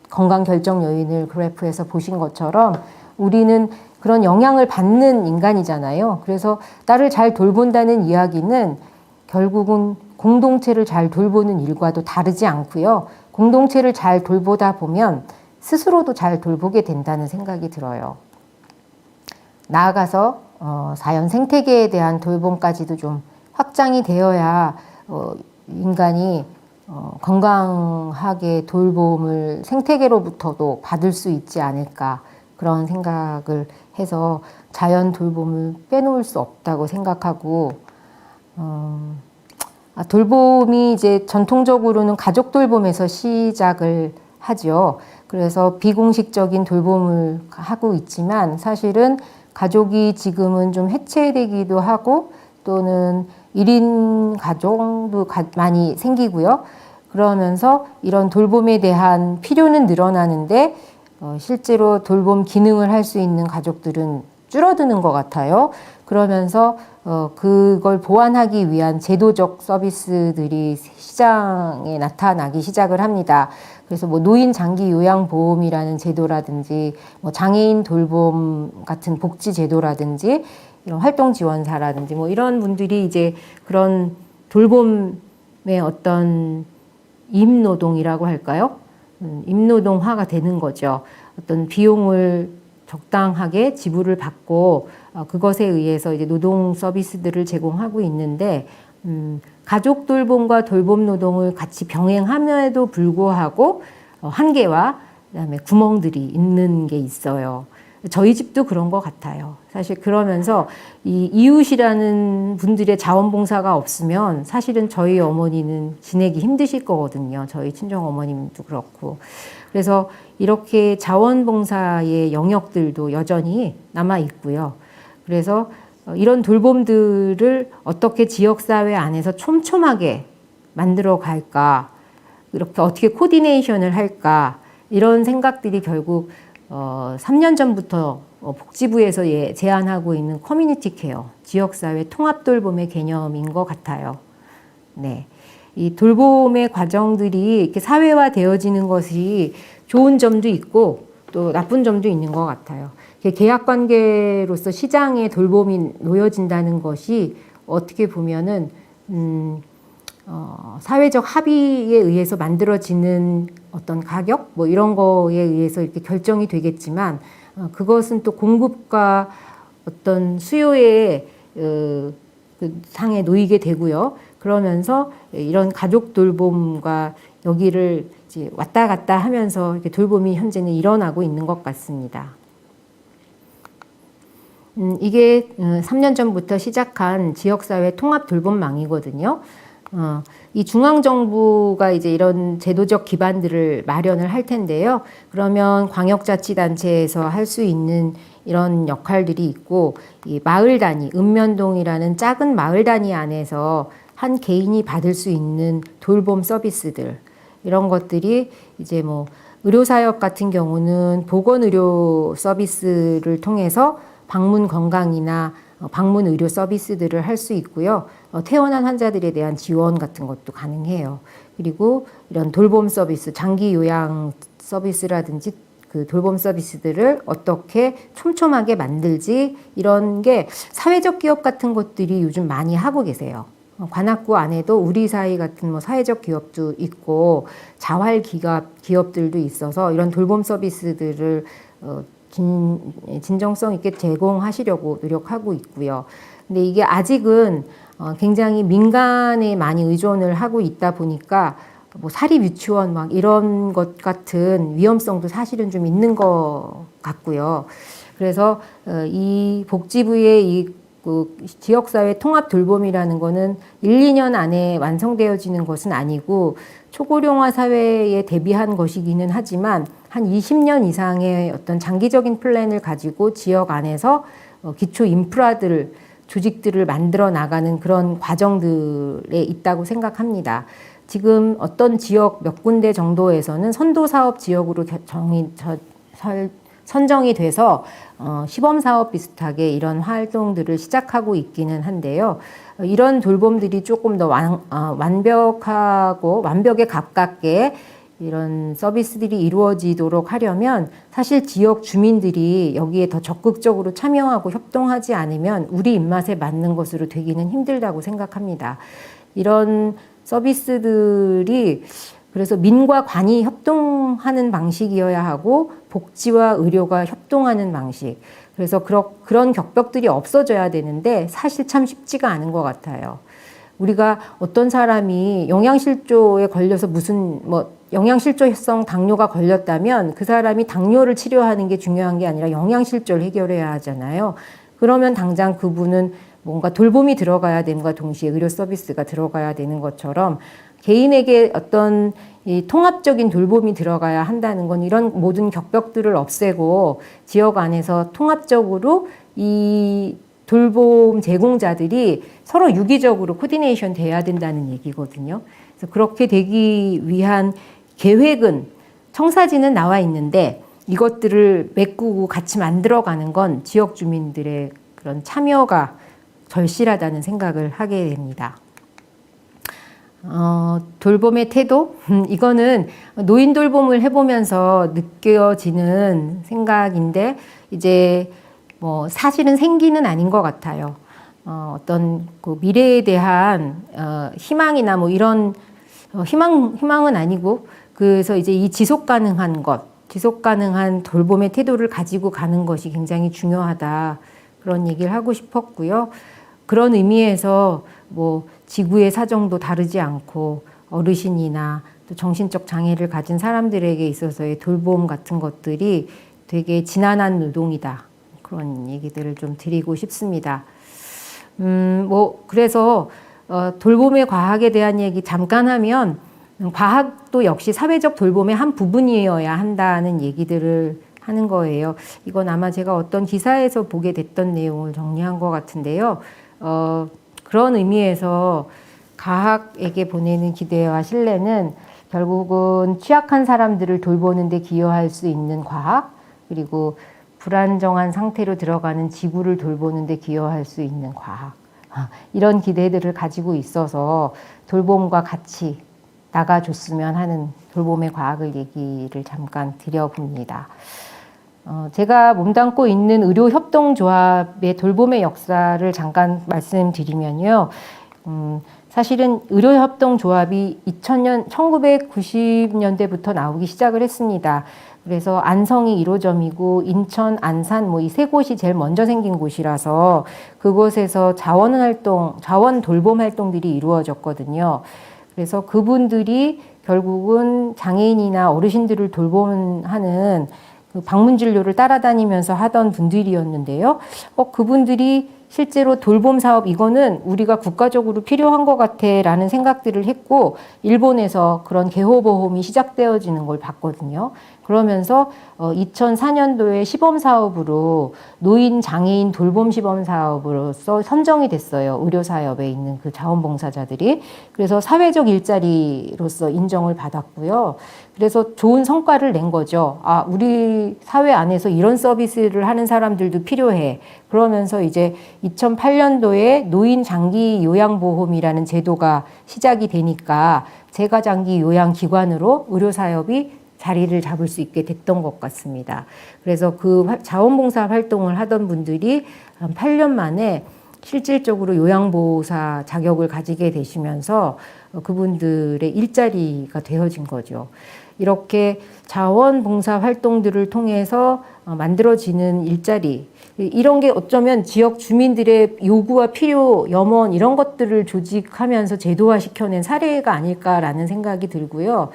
건강 결정 요인을 그래프에서 보신 것처럼 우리는 그런 영향을 받는 인간이잖아요. 그래서 나를 잘 돌본다는 이야기는 결국은 공동체를 잘 돌보는 일과도 다르지 않고요. 공동체를 잘 돌보다 보면 스스로도 잘 돌보게 된다는 생각이 들어요. 나아가서 자연 생태계에 대한 돌봄까지도 좀 확장이 되어야 인간이 건강하게 돌봄을 생태계로부터도 받을 수 있지 않을까, 그런 생각을 해서 자연 돌봄을 빼놓을 수 없다고 생각하고, 돌봄이 이제 전통적으로는 가족 돌봄에서 시작을 하죠. 그래서 비공식적인 돌봄을 하고 있지만 사실은 가족이 지금은 좀 해체되기도 하고 또는 1인 가정도 많이 생기고요. 그러면서 이런 돌봄에 대한 필요는 늘어나는데 실제로 돌봄 기능을 할 수 있는 가족들은 줄어드는 것 같아요. 그러면서 그걸 보완하기 위한 제도적 서비스들이 시장에 나타나기 시작을 합니다. 그래서 뭐 노인 장기 요양 보험이라는 제도라든지 뭐 장애인 돌봄 같은 복지 제도라든지 이런 활동 지원사라든지 뭐 이런 분들이 이제 그런 돌봄의 어떤 임노동이라고 할까요? 임노동화가 되는 거죠. 어떤 비용을 적당하게 지불을 받고 그것에 의해서 이제 노동 서비스들을 제공하고 있는데 가족 돌봄과 돌봄 노동을 같이 병행함에도 불구하고 한계와 그다음에 구멍들이 있는 게 있어요. 저희 집도 그런 것 같아요. 사실 그러면서 이 이웃이라는 분들의 자원봉사가 없으면 사실은 저희 어머니는 지내기 힘드실 거거든요. 저희 친정 어머님도 그렇고. 그래서 이렇게 자원봉사의 영역들도 여전히 남아 있고요. 그래서 이런 돌봄들을 어떻게 지역사회 안에서 촘촘하게 만들어 갈까, 이렇게 어떻게 코디네이션을 할까, 이런 생각들이 결국 3년 전부터 복지부에서 제안하고 있는 커뮤니티 케어, 지역사회 통합 돌봄의 개념인 것 같아요. 네. 이 돌봄의 과정들이 이렇게 사회화되어지는 것이 좋은 점도 있고 또 나쁜 점도 있는 것 같아요. 계약관계로서 시장에 돌봄이 놓여진다는 것이 어떻게 보면은 사회적 합의에 의해서 만들어지는 어떤 가격 뭐 이런 거에 의해서 이렇게 결정이 되겠지만 그것은 또 공급과 어떤 수요의 그 상에 놓이게 되고요. 그러면서 이런 가족 돌봄과 여기를 이제 왔다 갔다 하면서 이렇게 돌봄이 현재는 일어나고 있는 것 같습니다. 이게 3년 전부터 시작한 지역사회 통합 돌봄망이거든요. 이 중앙정부가 이제 이런 제도적 기반들을 마련을 할 텐데요. 그러면 광역자치단체에서 할 수 있는 이런 역할들이 있고, 이 마을 단위, 읍면동이라는 작은 마을 단위 안에서 한 개인이 받을 수 있는 돌봄 서비스들, 이런 것들이 이제 뭐 의료사역 같은 경우는 보건의료 서비스를 통해서 방문 건강이나 방문 의료 서비스들을 할 수 있고요. 퇴원한 환자들에 대한 지원 같은 것도 가능해요. 그리고 이런 돌봄 서비스, 장기 요양 서비스라든지 그 돌봄 서비스들을 어떻게 촘촘하게 만들지, 이런 게 사회적 기업 같은 것들이 요즘 많이 하고 계세요. 관악구 안에도 우리사회 같은 뭐 사회적 기업도 있고 자활 기업들도 있어서 이런 돌봄 서비스들을 진정성 있게 제공하시려고 노력하고 있고요. 근데 이게 아직은 굉장히 민간에 많이 의존을 하고 있다 보니까 뭐 사립유치원 막 이런 것 같은 위험성도 사실은 좀 있는 것 같고요. 그래서 이 복지부의 그 지역사회 통합 돌봄이라는 거는 1, 2년 안에 완성되어지는 것은 아니고 초고령화 사회에 대비한 것이기는 하지만 한 20년 이상의 어떤 장기적인 플랜을 가지고 지역 안에서 기초 인프라들, 조직들을 만들어 나가는 그런 과정들에 있다고 생각합니다. 지금 어떤 지역 몇 군데 정도에서는 선도사업 지역으로 선정이 돼서 시범사업 비슷하게 이런 활동들을 시작하고 있기는 한데요. 이런 돌봄들이 조금 더 완벽하고 완벽에 가깝게 이런 서비스들이 이루어지도록 하려면 사실 지역 주민들이 여기에 더 적극적으로 참여하고 협동하지 않으면 우리 입맛에 맞는 것으로 되기는 힘들다고 생각합니다. 이런 서비스들이 그래서 민과 관이 협동하는 방식이어야 하고 복지와 의료가 협동하는 방식. 그래서 그런 격벽들이 없어져야 되는데 사실 참 쉽지가 않은 것 같아요. 우리가 어떤 사람이 영양실조에 걸려서 영양실조성 당뇨가 걸렸다면 그 사람이 당뇨를 치료하는 게 중요한 게 아니라 영양실조를 해결해야 하잖아요. 그러면 당장 그분은 뭔가 돌봄이 들어가야 됨과 동시에 의료 서비스가 들어가야 되는 것처럼 개인에게 어떤 이 통합적인 돌봄이 들어가야 한다는 건 이런 모든 격벽들을 없애고 지역 안에서 통합적으로 이 돌봄 제공자들이 서로 유기적으로 코디네이션 돼야 된다는 얘기거든요. 그래서 그렇게 되기 위한 계획은 청사진은 나와 있는데 이것들을 메꾸고 같이 만들어가는 건 지역 주민들의 그런 참여가 절실하다는 생각을 하게 됩니다. 돌봄의 태도? 이거는 노인 돌봄을 해보면서 느껴지는 생각인데 이제 뭐 사실은 생기는 아닌 것 같아요. 어떤 그 미래에 대한 희망이나 뭐 이런 희망은 아니고 그래서 이제 이 지속 가능한 돌봄의 태도를 가지고 가는 것이 굉장히 중요하다. 그런 얘기를 하고 싶었고요. 그런 의미에서 뭐 지구의 사정도 다르지 않고 어르신이나 또 정신적 장애를 가진 사람들에게 있어서의 돌봄 같은 것들이 되게 지난한 노동이다. 그런 얘기들을 좀 드리고 싶습니다. 그래서 돌봄의 과학에 대한 얘기 잠깐 하면 과학도 역시 사회적 돌봄의 한 부분이어야 한다는 얘기들을 하는 거예요. 이건 아마 제가 어떤 기사에서 보게 됐던 내용을 정리한 것 같은데요. 그런 의미에서 과학에게 보내는 기대와 신뢰는 결국은 취약한 사람들을 돌보는 데 기여할 수 있는 과학, 그리고 불안정한 상태로 들어가는 지구를 돌보는 데 기여할 수 있는 과학. 이런 기대들을 가지고 있어서 돌봄과 같이 나가줬으면 하는 돌봄의 과학을 얘기를 잠깐 드려봅니다. 제가 몸담고 있는 의료협동조합의 돌봄의 역사를 잠깐 말씀드리면요. 사실은 의료협동조합이 1990년대부터 나오기 시작을 했습니다. 그래서 안성이 1호점이고 인천, 안산 이 세 곳이 제일 먼저 생긴 곳이라서 그곳에서 자원 돌봄 활동들이 이루어졌거든요. 그래서 그분들이 결국은 장애인이나 어르신들을 돌봄하는 그 방문 진료를 따라다니면서 하던 분들이었는데요. 그분들이 실제로 돌봄 사업 이거는 우리가 국가적으로 필요한 것 같아라는 생각들을 했고 일본에서 그런 개호보험이 시작되어지는 걸 봤거든요. 그러면서 2004년도에 시범 사업으로 노인 장애인 돌봄 시범 사업으로서 선정이 됐어요. 의료사업에 있는 그 자원봉사자들이. 그래서 사회적 일자리로서 인정을 받았고요. 그래서 좋은 성과를 낸 거죠. 우리 사회 안에서 이런 서비스를 하는 사람들도 필요해. 그러면서 이제 2008년도에 노인 장기 요양보험이라는 제도가 시작이 되니까 재가장기 요양기관으로 의료사업이 자리를 잡을 수 있게 됐던 것 같습니다. 그래서 그 자원봉사 활동을 하던 분들이 한 8년 만에 실질적으로 요양보호사 자격을 가지게 되시면서 그분들의 일자리가 되어진 거죠. 이렇게 자원봉사 활동들을 통해서 만들어지는 일자리, 이런 게 어쩌면 지역 주민들의 요구와 필요, 염원 이런 것들을 조직하면서 제도화 시켜낸 사례가 아닐까라는 생각이 들고요.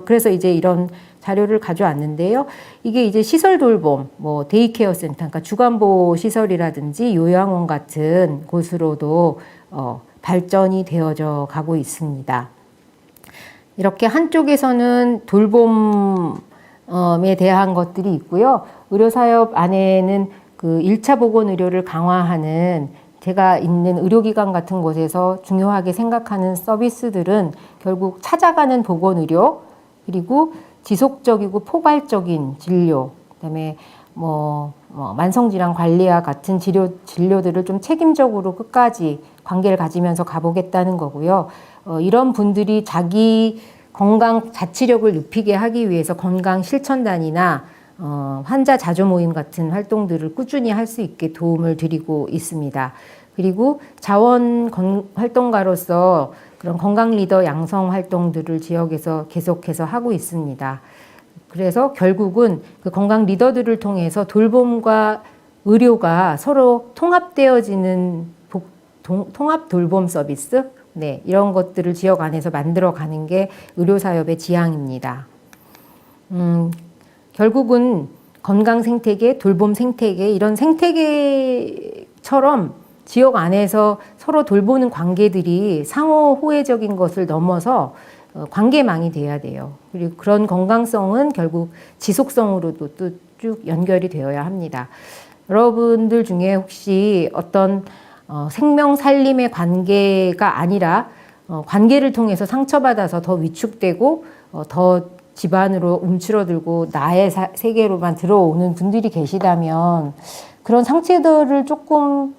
그래서 이제 이런 자료를 가져왔는데요. 이게 이제 시설 돌봄, 데이케어 센터, 그러니까 주간보호 시설이라든지 요양원 같은 곳으로도 발전이 되어져 가고 있습니다. 이렇게 한쪽에서는 돌봄에 대한 것들이 있고요. 의료사업 안에는 그 1차 보건 의료를 강화하는 제가 있는 의료기관 같은 곳에서 중요하게 생각하는 서비스들은 결국 찾아가는 보건의료, 그리고 지속적이고 포괄적인 진료, 그다음에 만성질환 관리와 같은 진료들을 좀 책임적으로 끝까지 관계를 가지면서 가보겠다는 거고요. 이런 분들이 자기 건강 자치력을 높이게 하기 위해서 건강 실천단이나 환자 자조 모임 같은 활동들을 꾸준히 할 수 있게 도움을 드리고 있습니다. 그리고 자원 활동가로서 그런 건강 리더 양성 활동들을 지역에서 계속해서 하고 있습니다. 그래서 결국은 그 건강 리더들을 통해서 돌봄과 의료가 서로 통합되어지는 통합 돌봄 서비스? 네, 이런 것들을 지역 안에서 만들어 가는 게 의료사업의 지향입니다. 결국은 건강 생태계, 돌봄 생태계, 이런 생태계처럼 지역 안에서 서로 돌보는 관계들이 상호 호혜적인 것을 넘어서 관계망이 돼야 돼요. 그리고 그런 건강성은 결국 지속성으로도 또 쭉 연결이 되어야 합니다. 여러분들 중에 혹시 어떤 생명 살림의 관계가 아니라 관계를 통해서 상처받아서 더 위축되고 더 집안으로 움츠러들고 나의 세계로만 들어오는 분들이 계시다면 그런 상처들을 조금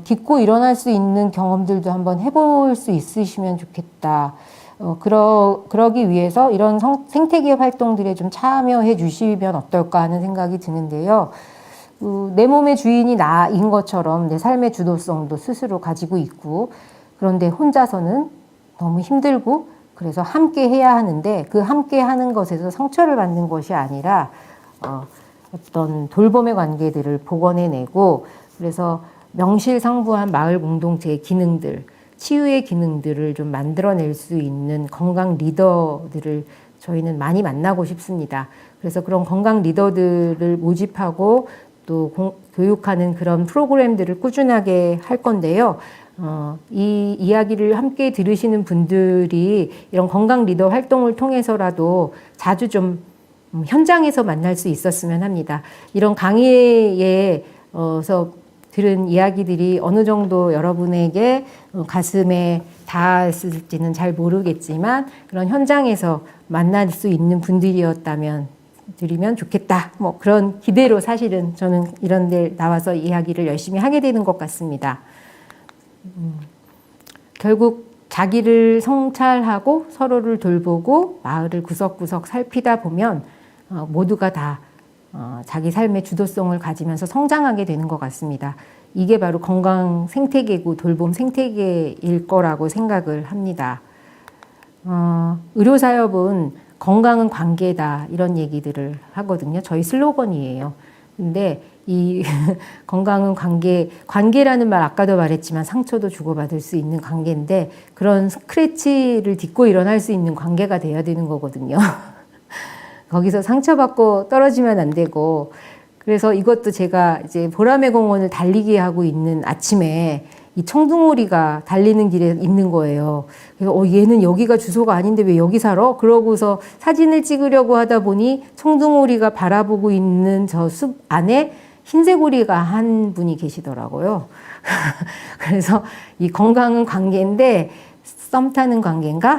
딛고 일어날 수 있는 경험들도 한번 해볼 수 있으시면 좋겠다. 그러기 위해서 이런 생태계 활동들에 좀 참여해 주시면 어떨까 하는 생각이 드는데요. 내 몸의 주인이 나인 것처럼 내 삶의 주도성도 스스로 가지고 있고, 그런데 혼자서는 너무 힘들고 그래서 함께 해야 하는데 그 함께 하는 것에서 상처를 받는 것이 아니라 어떤 돌봄의 관계들을 복원해내고, 그래서 명실상부한 마을 공동체의 기능들, 치유의 기능들을 좀 만들어낼 수 있는 건강 리더들을 저희는 많이 만나고 싶습니다. 그래서 그런 건강 리더들을 모집하고 또 교육하는 그런 프로그램들을 꾸준하게 할 건데요. 이 이야기를 함께 들으시는 분들이 이런 건강 리더 활동을 통해서라도 자주 좀 현장에서 만날 수 있었으면 합니다. 이런 강의에서 들은 이야기들이 어느 정도 여러분에게 가슴에 닿았을지는 잘 모르겠지만 그런 현장에서 만날 수 있는 분들이었다면 드리면 좋겠다. 뭐 그런 기대로 사실은 저는 이런 데 나와서 이야기를 열심히 하게 되는 것 같습니다. 결국 자기를 성찰하고 서로를 돌보고 마을을 구석구석 살피다 보면 모두가 다 자기 삶의 주도성을 가지면서 성장하게 되는 것 같습니다. 이게 바로 건강 생태계고 돌봄 생태계일 거라고 생각을 합니다. 의료사업은 건강은 관계다 이런 얘기들을 하거든요. 저희 슬로건이에요. 근데 이 건강은 관계라는 말 아까도 말했지만 상처도 주고받을 수 있는 관계인데 그런 스크래치를 딛고 일어날 수 있는 관계가 돼야 되는 거거든요. 거기서 상처받고 떨어지면 안 되고, 그래서 이것도 제가 이제 보라매 공원을 달리기 하고 있는 아침에 이 청둥오리가 달리는 길에 있는 거예요. 그래서 얘는 여기가 주소가 아닌데 왜 여기 살아? 그러고서 사진을 찍으려고 하다 보니 청둥오리가 바라보고 있는 저 숲 안에 흰색 오리가 한 분이 계시더라고요. 그래서 이 건강은 관계인데 썸 타는 관계인가?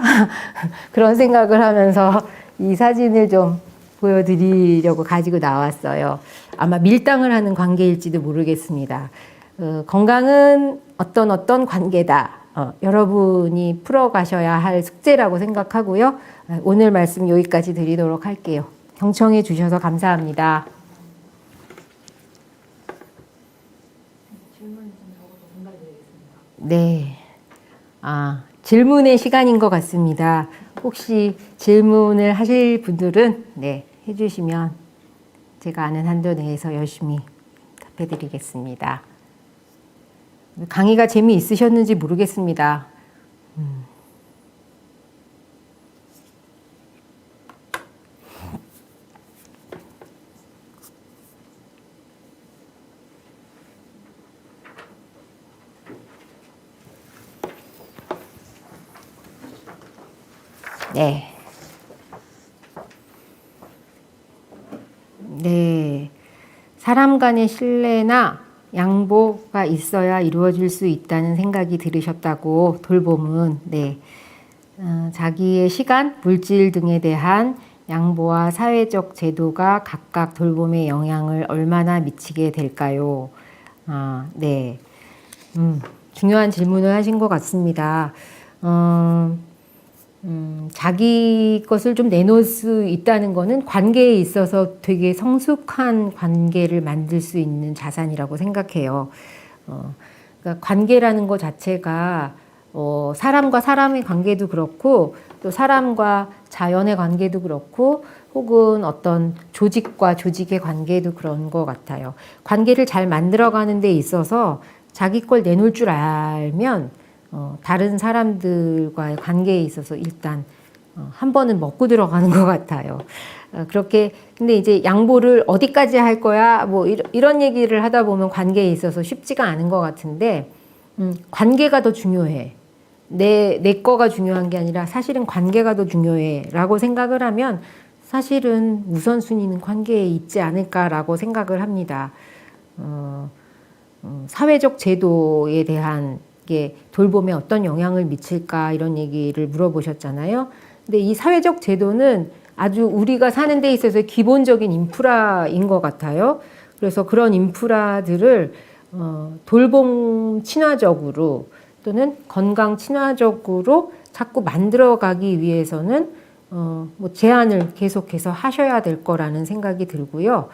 그런 생각을 하면서 이 사진을 좀 보여드리려고 가지고 나왔어요. 아마 밀당을 하는 관계일지도 모르겠습니다. 건강은 어떤 관계다. 여러분이 풀어가셔야 할 숙제라고 생각하고요. 오늘 말씀 여기까지 드리도록 할게요. 경청해 주셔서 감사합니다. 네. 질문의 시간인 것 같습니다. 혹시 질문을 하실 분들은 네, 해주시면 제가 아는 한도 내에서 열심히 답해드리겠습니다. 강의가 재미있으셨는지 모르겠습니다. 네. 네. 사람 간의 신뢰나 양보가 있어야 이루어질 수 있다는 생각이 들으셨다고, 돌봄은, 네. 자기의 시간, 물질 등에 대한 양보와 사회적 제도가 각각 돌봄에 영향을 얼마나 미치게 될까요? 네. 중요한 질문을 하신 것 같습니다. 자기 것을 좀 내놓을 수 있다는 것은 관계에 있어서 되게 성숙한 관계를 만들 수 있는 자산이라고 생각해요. 그러니까 관계라는 것 자체가 사람과 사람의 관계도 그렇고 또 사람과 자연의 관계도 그렇고 혹은 어떤 조직과 조직의 관계도 그런 것 같아요. 관계를 잘 만들어가는 데 있어서 자기 걸 내놓을 줄 알면 다른 사람들과의 관계에 있어서 일단 한 번은 먹고 들어가는 것 같아요. 그렇게 근데 이제 양보를 어디까지 할 거야 뭐 이런 얘기를 하다 보면 관계에 있어서 쉽지가 않은 것 같은데 관계가 더 중요해. 내 거가 중요한 게 아니라 사실은 관계가 더 중요해 라고 생각을 하면 사실은 우선순위는 관계에 있지 않을까라고 생각을 합니다. 사회적 제도에 대한 게 돌봄에 어떤 영향을 미칠까 이런 얘기를 물어보셨잖아요. 근데 이 사회적 제도는 아주 우리가 사는 데 있어서 기본적인 인프라인 것 같아요. 그래서 그런 인프라들을 돌봄 친화적으로 또는 건강 친화적으로 자꾸 만들어가기 위해서는 뭐 제안을 계속해서 하셔야 될 거라는 생각이 들고요.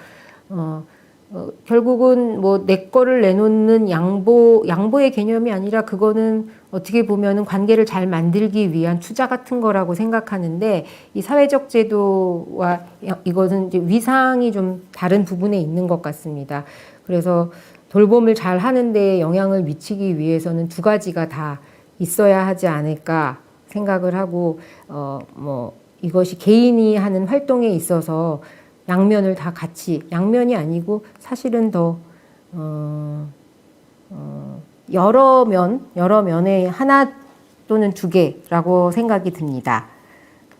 결국은 뭐 내 거를 내놓는 양보의 개념이 아니라 그거는 어떻게 보면은 관계를 잘 만들기 위한 투자 같은 거라고 생각하는데 이 사회적 제도와 이것은 이제 위상이 좀 다른 부분에 있는 것 같습니다. 그래서 돌봄을 잘 하는데 영향을 미치기 위해서는 두 가지가 다 있어야 하지 않을까 생각을 하고 뭐 이것이 개인이 하는 활동에 있어서 양면을 다 같이 양면이 아니고 사실은 더 여러 면에 하나 또는 두 개라고 생각이 듭니다.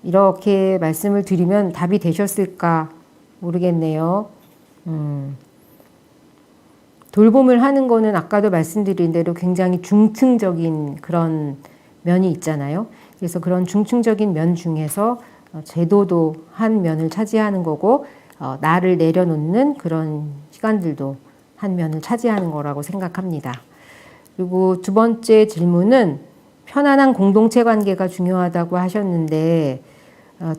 이렇게 말씀을 드리면 답이 되셨을까 모르겠네요. 돌봄을 하는 거는 아까도 말씀드린 대로 굉장히 중층적인 그런 면이 있잖아요. 그래서 그런 중층적인 면 중에서 제도도 한 면을 차지하는 거고 나를 내려놓는 그런 시간들도 한 면을 차지하는 거라고 생각합니다. 그리고 두 번째 질문은 편안한 공동체 관계가 중요하다고 하셨는데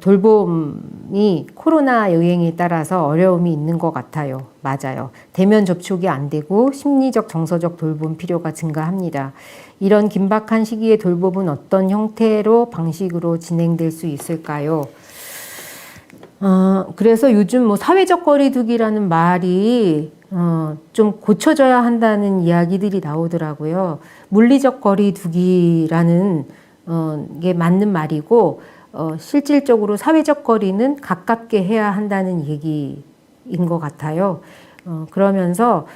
돌봄이 코로나 유행에 따라서 어려움이 있는 것 같아요. 맞아요. 대면 접촉이 안 되고 심리적, 정서적 돌봄 필요가 증가합니다. 이런 긴박한 시기에 돌봄은 어떤 형태로 방식으로 진행될 수 있을까요? 그래서 요즘 뭐 사회적 거리두기라는 말이 좀 고쳐져야 한다는 이야기들이 나오더라고요. 물리적 거리두기라는 게 맞는 말이고 실질적으로 사회적 거리는 가깝게 해야 한다는 얘기인 것 같아요. 그러면서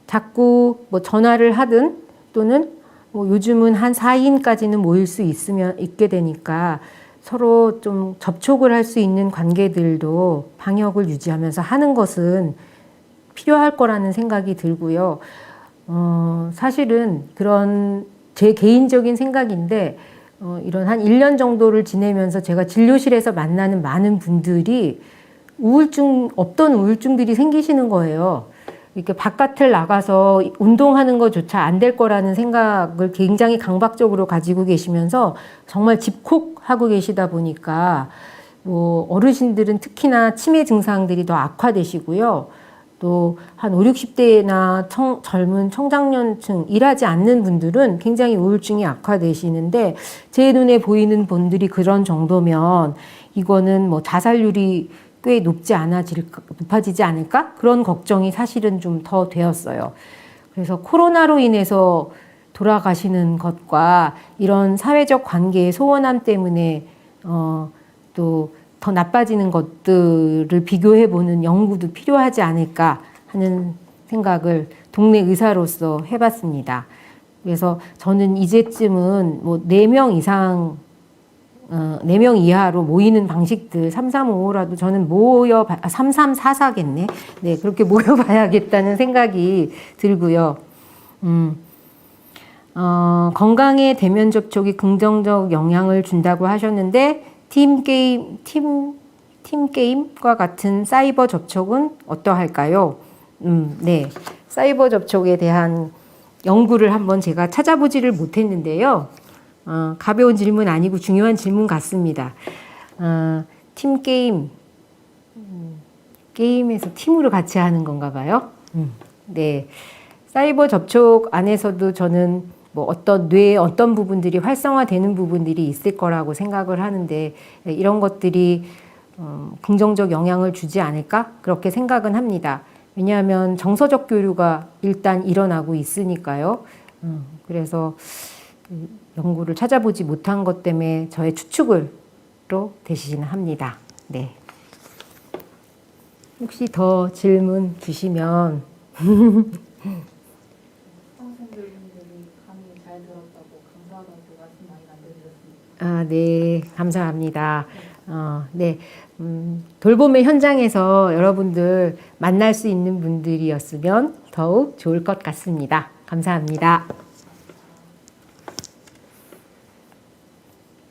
자꾸 뭐 전화를 하든 또는 뭐 요즘은 한 4인까지는 모일 수 있게 되니까 서로 좀 접촉을 할 수 있는 관계들도 방역을 유지하면서 하는 것은 필요할 거라는 생각이 들고요. 사실은 그런 제 개인적인 생각인데 이런 한 1년 정도를 지내면서 제가 진료실에서 만나는 많은 분들이 없던 우울증들이 생기시는 거예요. 이렇게 바깥을 나가서 운동하는 것조차 안 될 거라는 생각을 굉장히 강박적으로 가지고 계시면서 정말 집콕하고 계시다 보니까 뭐 어르신들은 특히나 치매 증상들이 더 악화되시고요. 또 한 5, 60대나 젊은 청장년층 일하지 않는 분들은 굉장히 우울증이 악화되시는데 제 눈에 보이는 분들이 그런 정도면 이거는 뭐 자살률이 꽤 높아지지 않을까? 그런 걱정이 사실은 좀 더 되었어요. 그래서 코로나로 인해서 돌아가시는 것과 이런 사회적 관계의 소원함 때문에 또 더 나빠지는 것들을 비교해보는 연구도 필요하지 않을까 하는 생각을 동네 의사로서 해봤습니다. 그래서 저는 이제쯤은 뭐 4명 이상 4명 이하로 모이는 방식들 3355라도 저는 3344겠네. 네, 그렇게 모여봐야겠다는 생각이 들고요. 건강에 대면 접촉이 긍정적 영향을 준다고 하셨는데 팀게임과 같은 사이버 접촉은 어떠할까요? 네, 사이버 접촉에 대한 연구를 한번 제가 찾아보지를 못했는데요. 가벼운 질문 아니고 중요한 질문 같습니다. 팀게임, 게임에서 팀으로 같이 하는 건가 봐요. 네. 사이버 접촉 안에서도 저는 뭐 어떤 뇌의 어떤 부분들이 활성화되는 부분들이 있을 거라고 생각을 하는데 이런 것들이 긍정적 영향을 주지 않을까? 그렇게 생각은 합니다. 왜냐하면 정서적 교류가 일단 일어나고 있으니까요. 그래서 그 연구를 찾아보지 못한 것 때문에 저의 추측으로 대신합니다. 네. 혹시 더 질문 주시면 네, 감사합니다. 네, 돌봄의 현장에서 여러분들 만날 수 있는 분들이었으면 더욱 좋을 것 같습니다. 감사합니다.